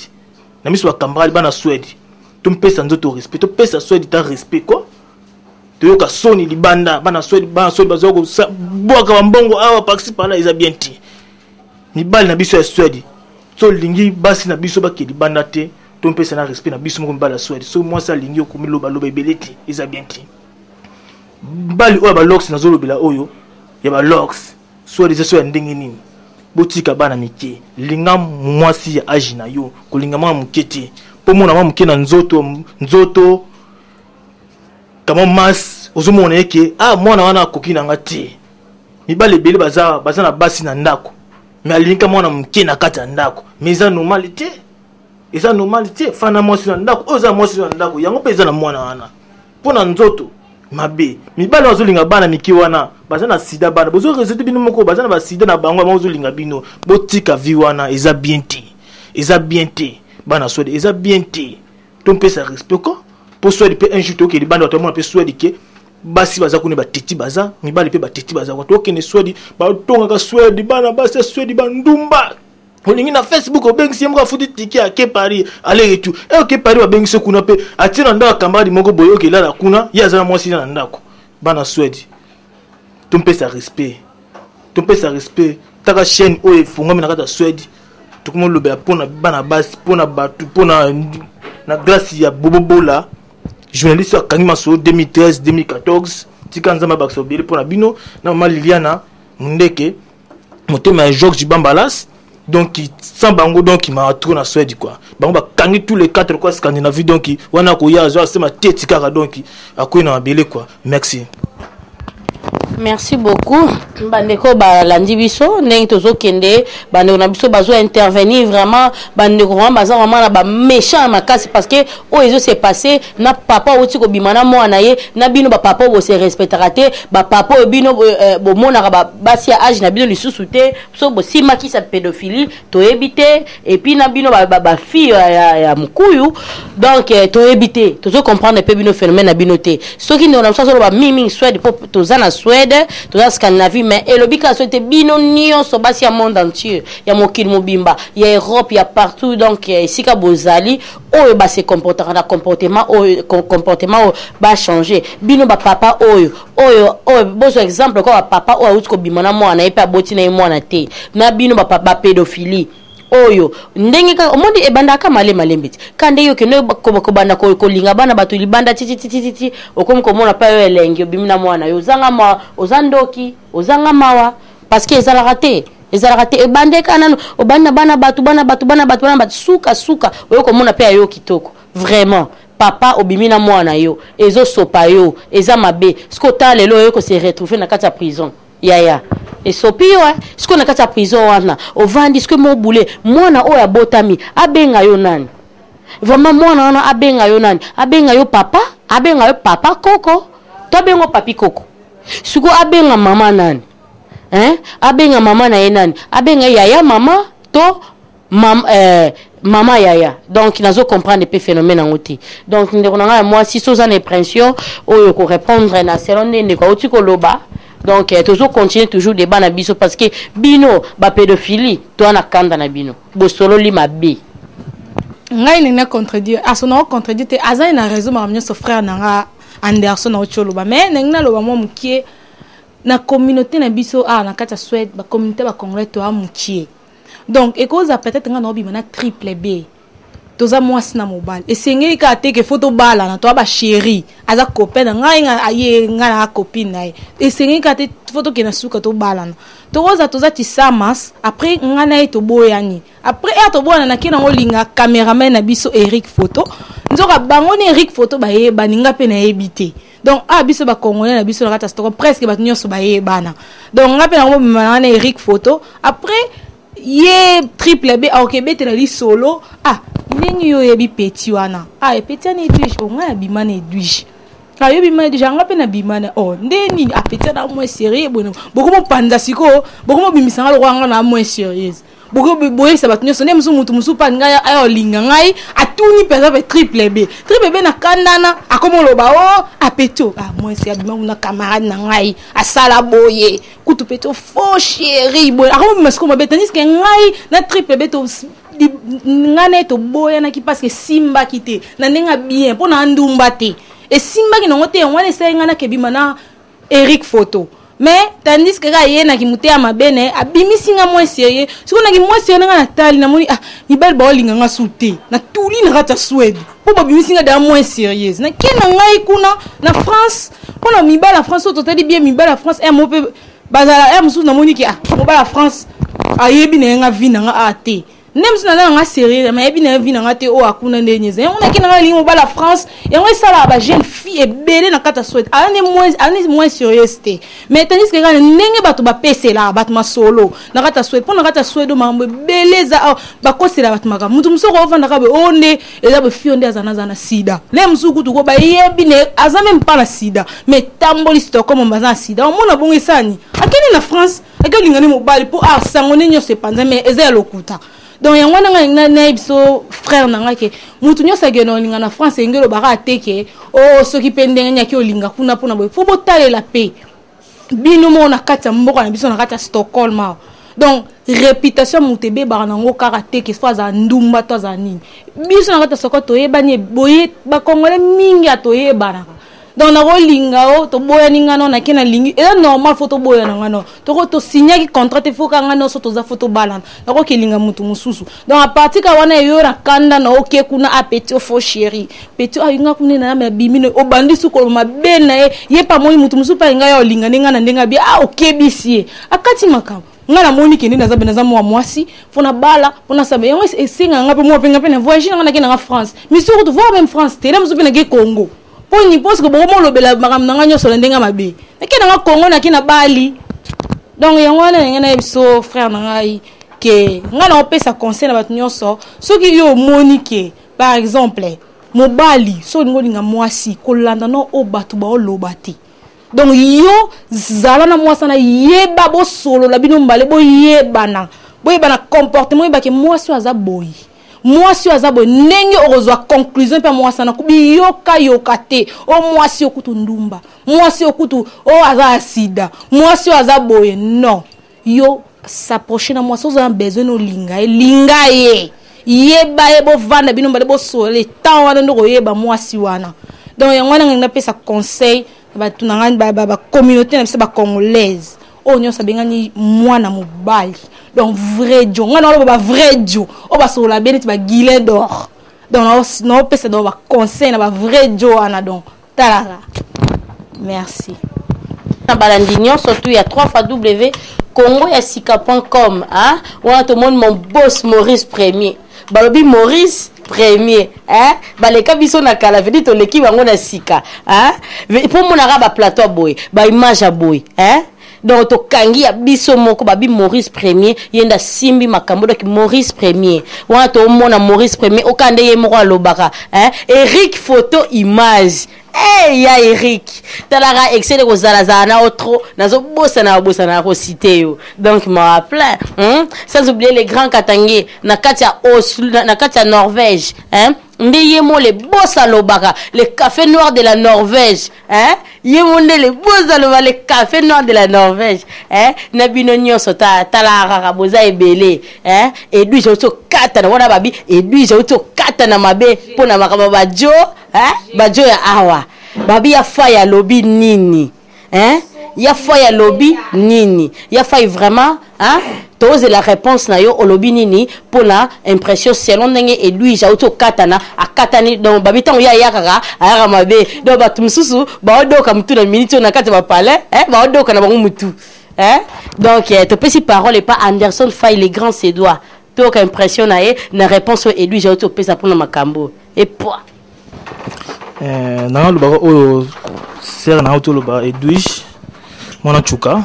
na miso ba camarade ba na Suède tu mpesa nzoto respect tu pesa Suède ta respect quoi tu yoka soni libanda ba na Suède bazoko boka mbongo awa participe là ils bien ti ni bal na biso ya Suède so lingi basi na biso ba ke libanda te tu mpesa na respect na biso moko mbala Suède so moi ça lingi ko miloba loba beleti ils bien ti bali oyo ba lox na zolobela oyo ya ba lox Suède c'est so ndenge nini botika bana mike linga mwasi ya agi na yo kolinga mwa mukete po mona mwa muke na nzoto kama mas ozomona yeke mwana wana akoki na ngati mibale bele baza na basi na ndako mais alinga mwana muke na kati ya ndako mais eza normalité fana mwasi na ndako oza mwasi na ndako yango pe eza na mwana wana pona nzoto mabe mibale wazolinga bana miki wana baza na sida bana bozo resete bino moko baza na ba sida na bango bazolinga bino botika vi wana eza bien te bana Suède eza bien te tompe sa respect ko pour Suède pe un jour to ke bana to mo pe Suède ke basi baza kune bateti baza mibale pe bateti baza ko to ke ne Suède ba tonga ka Suède bana basi Suède bandumba olingi na Facebook obengisi moko afuti tiki ake Paris aller retour ke Paris obengisi kuna pe atina ndaka kambadi moko boyo ke la kuna ya zana mwasi na ndako bana Suède tompe sa respect taka chaîne oyo fungami na kata Suède tukumo lobe pona bana basi pona batu pona na grâce ya bobobola journaliste ya Kangima so 2013 2014 tika nzama bakso bele pona bino na mama Liliana Mundeke motema ya Georges Bambalas donc sans bango donc il m'a trouvé na Suède quoi bango ba kangi tous les 4 quoi Scandinavie donc wana ko ya zo sema teti kaka donc akoina mabele quoi merci beaucoup bandeko balandi biso ndenge tozokende bandeko na biso bazo intervenir vraiment bandeko vraiment na ba méchant makasi parce que oyo se passé na papa oti ko bimana mwana ye na bino ba papa bo se respectera te ba papa bino bo mona ba basi âge na bino lisusu te so bo simaki sa pédophilie to éviter et puis na bino ba fille ya mukuyu donc to éviter tozo comprendre pe bino phénomène na bino te soki ndona so ba mimi Suède po tozana Suède toza Scandinavie mais elobika souhaité bino nyonso basi ya monde entier ya mokili mobimba ya Europe ya partout donc esika bozali oyo ba se comportera na comportement ba changer bino ba papa oyo bozo exemple ko ba papa oyo utiko bimana mwana epa boti na mwana te na bino ba papa pédophilie oyo ndenge ka omondi ebandaka malembeti kande yo kene ko banda ko linga bana batu libanda titi okomi ko mona pa yo elenge bimina mwana yo zanga ozandoki ozanga mawa parce que ezala raté ebandeka nanu obanda bana batu suka oyo ko mona pa yo kitoko vraiment papa obimina mwana yo ezo sopa yo eza mabe skota lelo yo ko se retrouver na kati ya prison yaya et sopio ce qu'on a kata prison wana ovandi ce que mo boulé mwana oya botami abenga yo nani vraiment mwana wana abenga yo papa koko to bengo papi koko suko abenga mama nani abenga mama na ye nani abenga yaya mama to mama yaya donc nazo comprendre pe phénomène ngoti donc ndekona moi si soza na impression oyo ko répondre na selon ndeko ko otiko loba. Donc toujours continuer toujours débat na biso parce que bino ba pédophilie to na kanda na bino bosolo li mabe ngai nina contredire asona contredire te azai na raison ma mnyo so frère nanga Anderson na ocholo ba mais nina lo ba mo mukie na communauté na biso na kata Suède ba communauté ba congolais to amukie donc et cause peut-être nga no bi mana triple B toza mwasi na mobile esengeli ka te ke photo bala na to ba chérie aza copain ngai aye nga na copine na esengeli ka te photo ke na suka to bala na toza tisamas après nga na to boyani après to boyana na kina ngolinga cameraman na biso Eric photo nzoka bango ni Eric photo ba ye baninga pe na ebité donc biso ba congolais na biso na kata stoko presque ba nyonso ba ye bana donc nga pe na ngo na Eric photo après ye triple B ok betela li solo ndenge yo yebi petit wana petit na edwige onga bimana edwige yo bimana edwige anga pe na bimana ndeni petit na moins sérieux bono boko mo panza siko boko mo bimisanga lo anga na moins sérieuse boye sa batunyo sonne musu mutu musu pa ngai ayo linga ngai atuni pesa pe triple B na kandana akomo loba o apeto moi c'est abima una camarade na ngai asala boye kutu peto fo chéri boye akomo masko mabetanis ke ngai na triple B to ngane to boya na ki parce que simba kite na nenga bien pona ndumba te et simba ki nongote ngwane se ngana ke bimana Eric photo mais tandis que yena ki muté amabene abimisi nga moins sérieux siko na ki moins sérieux nga natali na moni ni bel baolinga nga souté na tuli na rata Suède po babimisi nga da moins sérieuse na kena ngai kuna na France pona mibala France to tali bien mibala France mo pe bazala musu na moni ki mobala France ayebi na nga vina nga ate nem sina nga sérieux mais yebi na vina nga te o akuna ndenyeze on a kena nga lingo bala France et on sala ba jeune fille et belé na kata Suède ane moins sérieuse te mais tandis que nga ndenge bato ba pese la bato ma solo na kata Suède pona kata Suède mambo beleza ba kosela bato maka mutu musoko ovanda ka be onde eza be fille onde azana sida le musuku to ko ba yebi ne aza même pas la sida mais tamboli Stockholm mbaza sida on mona bongo esani akeni na France akelinga ni mobali po sangone nyo se panza mais eza lokuta donc yangwana nga na biso frère nanga ke mutu nyo sageno linga na France ngelo baka ateke o soki pendenge nyaki olinga kuna pona boy fo botalela pe bino mo na kata mboko na biso na kata Stockholm donc réputation mutebe baka nango karaté ke soit za ndumba to za nini biso na kata Stockholm to yebanye boye ba kongole mingi atoyebana donc na rolinga to boya ninga no na kena lingi et normal photo boya na no to signer ki contrat te foka ngano so to za photo balan na ko kelinga mutu mususu donc à partir ka wana yo ra kanda na oke kuna apeti fo chéri peti ayinga kuna na ma bimino o bandi su ko ma bena ye pa moi mutu musu pa nga yo linga ninga na ndenga bi oke bisie akati makam ngana moni kende na zabe na za mwasi fona bala fona sabe yo esinga nga pe mo penga pe na voyage na kena France mais surtout voir même France tele musu pe na Congo poni parce que bon lobela makam na nganyo so ndenga mabe nakena nga Congo na kina Bali donc yangwana ngana biso frère na ngai ke ngana opesa conseil na batunyo so soki yo monike par exemple mobali so ngolinga mwasi kolanda no obatu ba olobati donc yo zala na mwasa na yeba bo solo la bino mbale bo yebana comportement yeba ke mwasi aza boyi mwasi azabo ndenge orozwa conclusion pe mwasi na kubi yoka te o mwasi okutu ndumba mwasi okutu o aza sida mwasi azaboye non yo s'approcher na mwasi oza besoin no linga ye yeba ebo vanda bino mbale bo so le temps wana ndoko yeba mwasi wana donc yangwana ngina pesa conseil ba tunanga ba communauté na ba congolaise onyo sabengani mwana mobali donc vrai dio ngana lo ba vrai dio o ba so la beneti ba guilin d'or donc no pesa do ba conseil na ba vrai dio ana donc talala merci na balandinyo surtout ya 3 congoyasika.com on te montre mon boss Maurice Premier balobi Maurice Premier baleka biso na kala vedi to leki bango na sika pour monaka ba plateau boy ba image boy donc to kangi ya biso moko babi Maurice Premier yenda simbi makambo donc Maurice Premier wana to mona Maurice Premier okande ye moko alobaka Eric photo image ya Eric talara excès ko zala na otro nazo bossa na ko cité yo donc me rappelle sans oublier les grands katangé na katia Oslo na katia Norvège Ndeyemo les boss à l'obaka, les cafés noirs de la Norvège, Yemonde les boss à l'obaka, les cafés noirs de la Norvège, Nabino nyoso ta la raraboza et belé, et lui j'ai auto katana, wana babi, et lui j'ai auto katana mabe, pour na makaba bajo, bajo ya awa, babi ya faya lobby nini, ya faya lobby nini, ya faya vraiment, Tose la réponse na yo olobi nini pour la impression selon ndenge et lui j'ai auto katana a katani donc babita ya yakaka ayaka mabe donc batumsusu ba odoka mutu na minute na kati ba palais ba odoka na bangu mutu donc te pesi parole et pas Anderson Faye les grands ses doigts to ka impression na ye na réponse et lui j'ai auto pesa pour na makambo et quoi na lo ba o ser na auto lo ba Edwige mona chuka.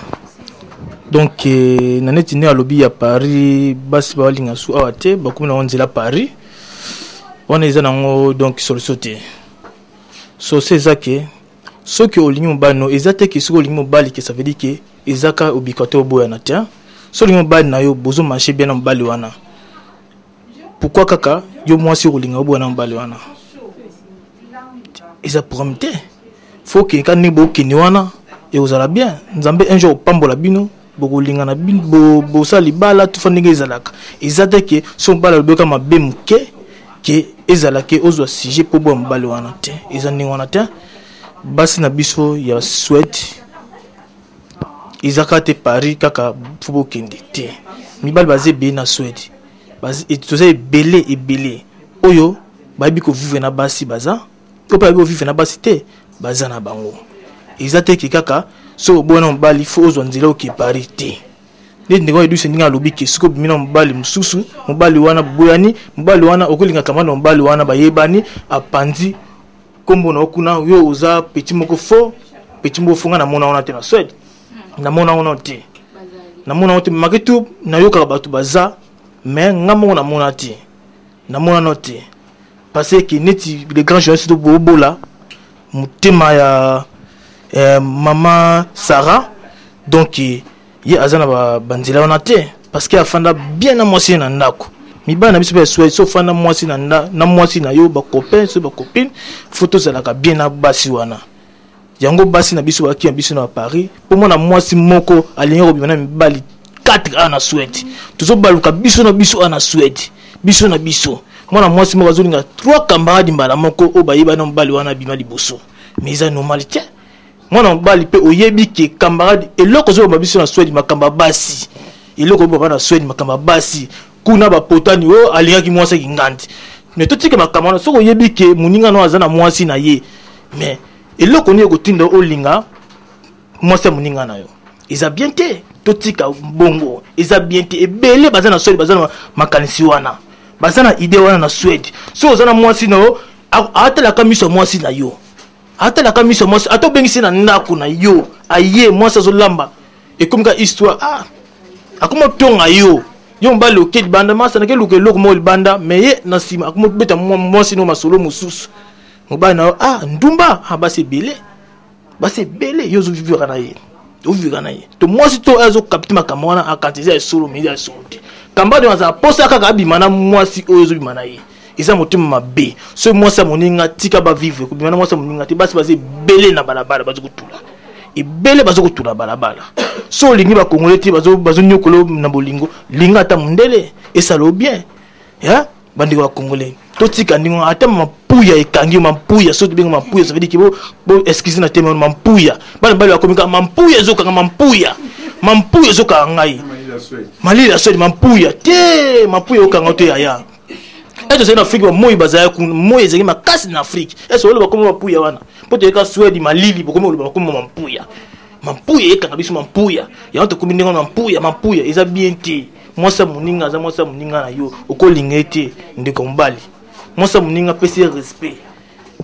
Donc naneti ne alobi ya Paris basi ba linga su awate bakumi na onzela Paris wana eza nango donc solution te so c'est ça que ce que olingi mobano ezate ke siko olingi mobali que ça veut dire que ezaka obikato boya na tia so linga mobali na yo bozo marcher bien na mobali wana pourquoi kaka yo mwasi olinga obona mobali wana eza problème te faut que quand ni bo kini wana et vous allez bien nzambe un jour pambola bino bokolinga na bino bo sali bala tout fandinga ezalaka ezate ke son bala loboka mabe muke ke ezalaka ozwa sujet po bo mobali wana te ezani wana te basi na biso ya Suède izakate Paris kaka fubo kende te mibali bazé be na Suède bazé et tout ça belé oyo babi ko vivre na basi baza ko pa ko vivre na basi te baza na bango ezate ki kaka so bona mobali fo ozwa nzela oki Paris te ne ndingo edu sendinga lobi ke siko bimina mobali mususu mobali wana boyani mobali wana okolinga kamana mobali wana bayebani apandi kombo na okuna yo oza petit moko fo nga na mona wana te na Suède na mona wana te na mona te maketu na yo ka batu baza mais ngamo na mona te na mona no te parce que neti les grands journalistes de bobola mutema ya maman Sarah donc ye azana banzela wana te parce que afanda bien na mwasi na ndako mibana na biso ba Suède so fanda mwasi na mwasi na yo ba copain so ba copine photo zalaka bien na basi wana yango basi na biso ba ki biso na Paris pour moi na mwasi moko alinyo bimana mibali 4 ans na Suède tuzo baluka biso na biso na Suède biso na biso mwana mwasi moko azolinga 3 camarades mbala moko o bayiba na mbali wana bima liboso mais ça normalité mwana mbali pe oyebi ke camarade eloko zo ba biso na Suède makamba basi eloko ba na Suède makamba basi kuna ba potani o alinga ki mwasi ki ngandi mais to tika makamana soko oyebi ke muninga no azana mwasi na ye mais eloko ni ekotinda olinga mwasi muninga na yo eza bien te to tika bongo eza bien te ebele bazana Suède bazana makanisi wana bazana idée wana na Suède so ozana mwasi no atala kamiso mwasi na yo atala kamiso mwasi ato bengisi na ndako na yo aye mwasi azolamba ekomika histoire akoma tonga yo mbali okedi banda masa na ke luke loko mo banda mais na sima akoma beta mwasi no masolo mususu mobali na ndumba basi bele yo zo vivre na ye to mwasi to azo kaptima kamwana akantiza solo media solo kamba de waza posa kaka bimana mwasi oyo zo bimana ye isa mutima mabe so mwasi moninga tika ba vivre ko bimana mwasi moninga te basi bele na balabala bazo kutula ebele bazo kutula balabala so lingi ba congolais ti bazo nyokolo na bolingo linga ta mundele esalo bien ya bandi wa congolais to tika ndingo ata mapuya ekangi mapuya so to benga mapuya ça veut dire que bo excuse na tema mapuya bana bali akomika mapuya zo kanga mapuya zo kanga ngai Mali la Suède mampuya te mampuya okanga te aya eto c'est en Afrique moi bazaya ku moi ezeki makasi na Afrique eso lo bakoma mampuya wana poto eka Suède malili bakoma lo bakoma mampuya ekanga biso mampuya ya to kombi ndingo mampuya eza bien te mwasa muninga na yo okolinga te ndeko mbali mwasa muninga pesi respect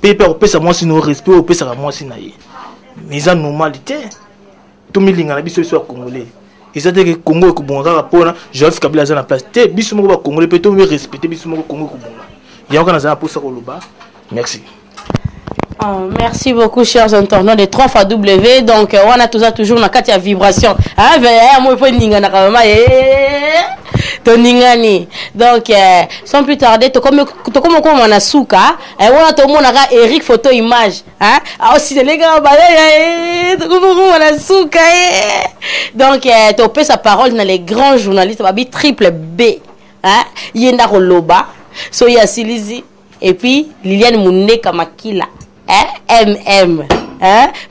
pepe opesa mwasi no respect opesa ka mwasi na ye mais ça normalité to milinga na biso ya congolais ezate ke Congo ekubonga kaka pona Joseph Kabila za na place te biso moko ba congolais pe to me respecter biso moko Congo ekubonga yango na za posa koloba merci. Merci beaucoup, chers internautes de 3xW. Donc, on a toujours na kati ya vibration. Moi, il faut ninga na kama toningani. Donc, sans plus tarder, to comme on a souka, on a tout le monde a Eric photo image. Aussi les gars, to comme on a souka. Donc, tu peux sa parole dans les grands journalistes, babi triple B. Yenda Roloba, Soya Silizi, et puis Liliane Mouné Kamakila. MM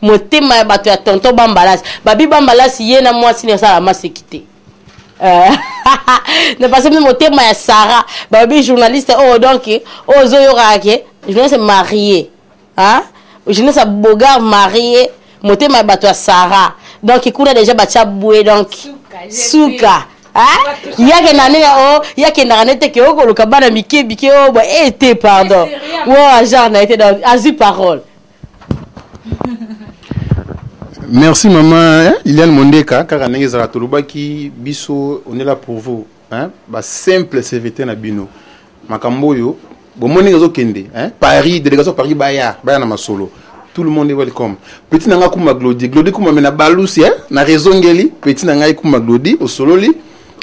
motema bato ya tonton Bambalas babi Bambalas yena mwasi ne sala masekité ne passe même motema ya Sarah babi journaliste donc ozoyoka ke journaliste marié journaliste bogar marié motema bato ya Sarah donc kuna déjà batia boué donc souka yake nane yake nanete ke okoluka bana mike été pardon genre na été dans azu parole. Merci maman Liliane Mondeka kaka ndenge za tolobaki biso on est là pour vous ba simple serviteur na bino makambo yo bomoni ngazo kende Paris délégation Paris baya na masolo tout le monde est welcome petit nanga kuma Glody kuma mena balusi na raison ngeli petit nanga kuma Glody au sololi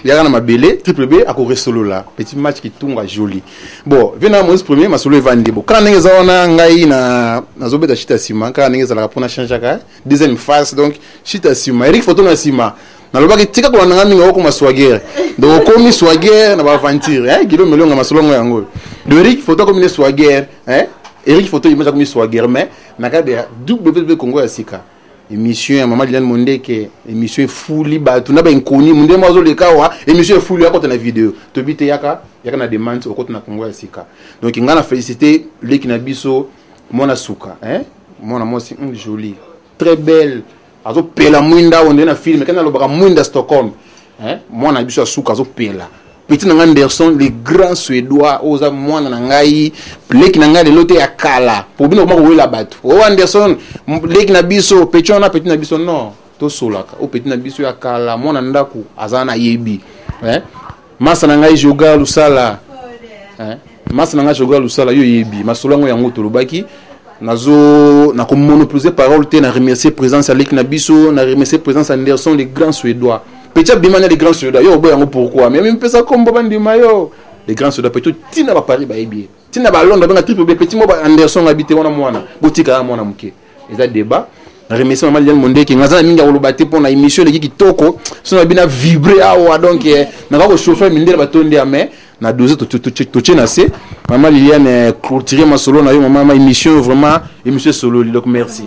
il y a un mabélé, triple B, à côté solo là. Petit match qui tourne joli. Bon, venez à mon premier, ma solo est vendé. Bon, quand on a na zobe da chita sima, quand on a la rapona changer deuxième phase, donc chita sima. Eric photo na sima. Na loba ki tika ko na ngami ngoko maswagere. Donc comme swagere na ba aventure, Guido melonga masolo yango. De Eric photo comme une swagere, Eric photo image comme une swagere mais na ka de WB Congo ya sika. Émission maman Liliane Mondé que émission fully ba tuna ba inconnu munde mazo le kawa émission fully ya kota na vidéo to bite yaka na demande au kota na Congo ya sika donc ngana féliciter l'équipe na biso mona suka mona mosi joli très belle azo pela mwinda on na film kana lo baka mwinda Stockholm mona biso suka azo pela petit na Anderson les grands suédois oza mwana na ngai leki na ngai le lote ya kala pour bino ko wela batu o Anderson leki na biso petit na biso non to solaka o petit na biso ya kala mwana ndaku azana yebi masa na ngai joga lusala masa na ngai joga lusala yo yebi masolango yango to lobaki nazo na ko monopoliser parole te na remercier présence à leki na biso na remercier présence Anderson les grands suédois. Petit bimane les grands soldats yo boyango pourquoi mais même pesa comme bandi mayo les grands soldats petit tina ba Paris ba ebi tina ba Londres ba triple B petit mo ba Anderson habité wana mwana botika mwana muke eza débat na remercier maman Liliane Mondé ki ngazana minga kolobate pour na émission les kitoko so na bina vibrer awa donc na ba ko chauffer mindela ba tonde mais na doser to tchena se maman Liliane clôturer ma solo na yo maman émission vraiment émission solo donc merci.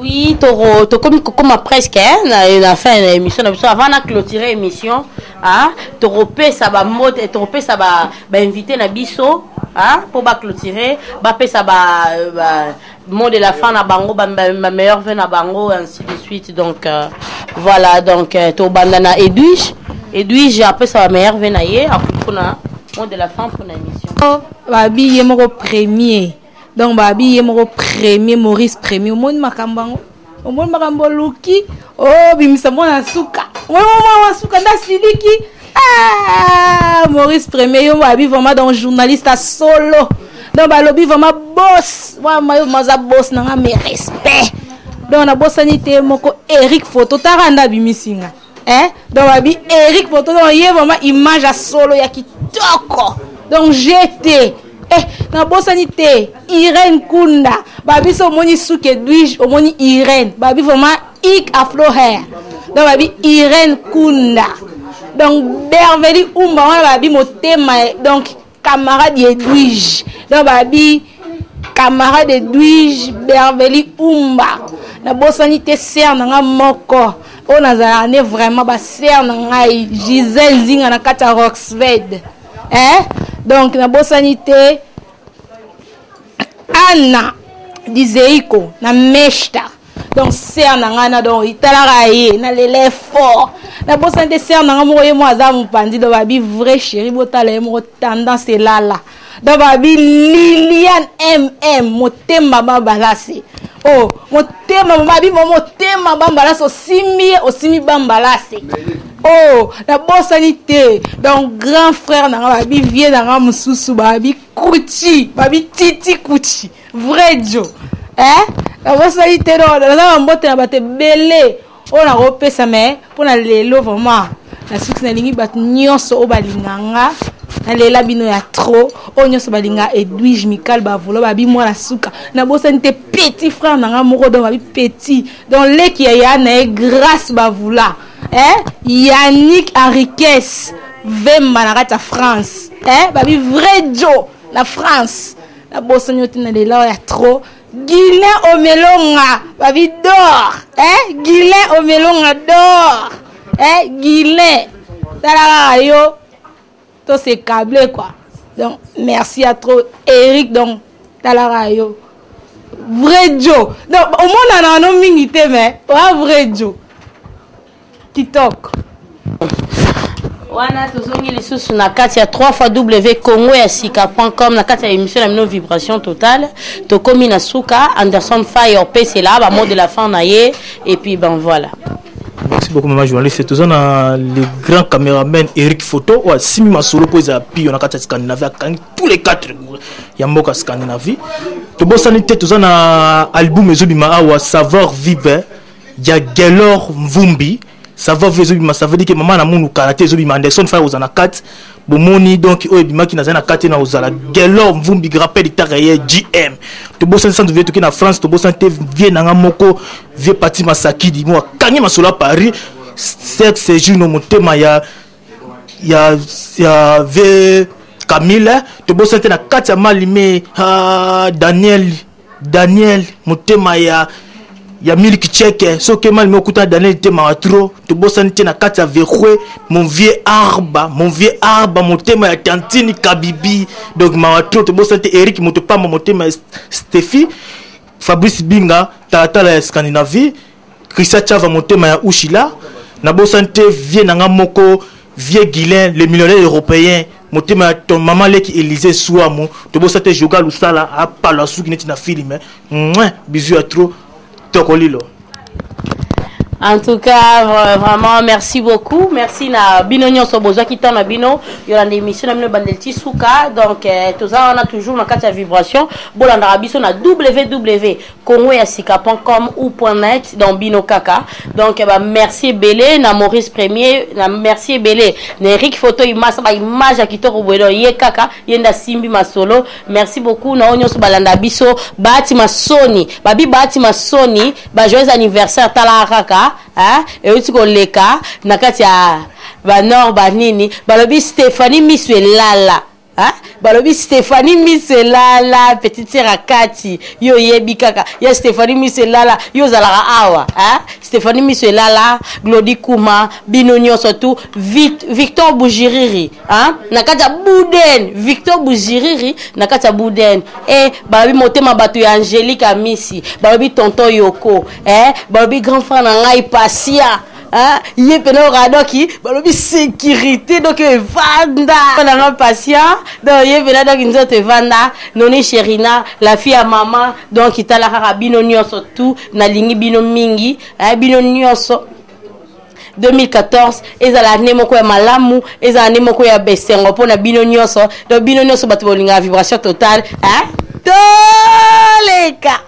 Oui, comme presque, la fin de l'émission, avant de clôturer l'émission, tu repères ça va mode, tu repères ça va inviter na biso, pour clôturer, ça va mot de la fin na bango, ma meilleure vue na bango, ainsi de suite. Donc voilà, donc tu bandana Edwige, après ça va meilleure vue na yé, après mot de la fin pour l'émission. Babi yemoko premier. Donc babi yemoko premier Maurice premier au monde makambango luki bimisa mona suka mona suka nda siliki Maurice premier yo babi vraiment donc journaliste à solo donc balobi vraiment boss moi maza boss na mes respect donc na bossanité moko Eric photo taranda bimisinga donc babi Eric photo donc yé vraiment image à solo ya kitoko donc j'étais na bosanité Irène Kunda babi so moni souke Edwige o moni Irène babi vraiment ik afro hair donc babi Irène Kunda donc Berveli Umba babi motema donc camarade Edwige donc babi camarade Edwige Berveli Umba na bosanité sœur na moko on a né vraiment ba sœur na ngai Gisèle Zinga na kata Roxved donc na bosanité Anna Dizeiko na meshta donc sœur na ngana donc italaka ye na lele fort na bosanité sœur na ngamo ye mo azamu pandi do babi vrai chéri botala ye mo tendance lala do babi Liliane MM motema babalase motema babi motema bambalase osimi bambalase la bosanité donc grand frère na babi vie na mususu babi Kuchi babi Titi Kuchi vrai Joe la bosanité na mbote na bate belé on a repesa mais pour na lelo vraiment la suite na lingi bat nyonso o balinganga na lela bino ya trop o nyonso balinga Edwige Michael bavolo babi moi la suka na bosanité petit frère na moko donc babi petit donc leki ya na grâce bavula Yannick Henriquez Vemba na kata France babi vrai Joe la France la bossanyote na lela ya trop Guilain Omelonga babi d'or Guilain Omelonga d'or Guilain tala yo to c'est câblé quoi donc merci à trop Eric donc tala yo vrai Joe donc au monde na no mingi te mais vrai Joe TikTok wana tozongi lisusu na kati ya 3x Congo ya sika.com na kati ya émission na mino vibration totale tokomi na suka Anderson Fire PC là ba mot de la fin na ye et puis ben voilà. Merci beaucoup maman journaliste tous on a le grand caméraman Eric Photo ou Simi Masolo pour za pi on a kati ya Scandinavie tous les 4 ya mboka Scandinavie to bosanité tous on a album ezobima awa savoir vivre ya Gelor Mvumbi ça va ça veut dire que maman na munu karaté zo bima Anderson fa ozana 4 bomoni donc o bima ki na zana 4 na ozala gelo mvumbi grappel itaraye GM to bosan centre vie to na France to bosan te vie na moko vie parti masakidi mo kangi masola Paris c'est jour no motema ya ve Camille to bosan te na 4 ya malime Daniel motema ya miliki cheke so que mal me okuta Daniel te matro to bosante na kati ya verroué mon vieux arba mon tema ya Tantini Kabibi donc matro to bosante Eric motopa mon tema Steffi Fabrice Binga tata la Scandinavie Christian Chava mon tema ya Ushila na bosante vie na moko vieux Guilain le millionnaire européen mon tema ton maman leki Élysée Souamo to bosante Joga Lusala a pala suki neti na film bisous à trop. En tout cas, vraiment, merci beaucoup. Merci na bino nyonso boza qui na bino. Yolande émission na bino bandelti souka. Donc, tout ça, on a toujours ma carte à vibration. Bolanda rabiso na www.congoyasika.com ou .net dans bino kaka. Donc, merci Belé, na Maurice Premier, na merci Belé. Na Eric Photo image, ba image à kitoko bodo ye kaka, yenda simbi masolo. Merci beaucoup na onyoso balanda biso, baati masoni, babi baati masoni, ba joyeux anniversaire tala kaka. Et aussi qu'on les cas nakatia banor banini balobi Stéphanie Miswelala balobi Stéphanie Miswelala petite sœur Kati yo yebi kaka ya Stéphanie Miswelala yo zalara awa Stéphanie Miswelala Glody Kuma Binonyo surtout Victor Boujiriri nakatia Bouden Victor Boujiriri nakatia Bouden et balobi motema batu ya Angélique Amisi balobi tonton Yoko balobi grand frère na ngai Pasia yé pena radoki balobi sécurité donc vanda na patient donc yé pena donc nzoto vanda noni Sherina la fille à maman donc itala karabino nyonso tout na lingi bino mingi bino nyonso 2014 ezala nemoko ya malamu ezala nemoko ya besengo pona bino nyonso donc bino nyonso bato bolinga vibration totale toleka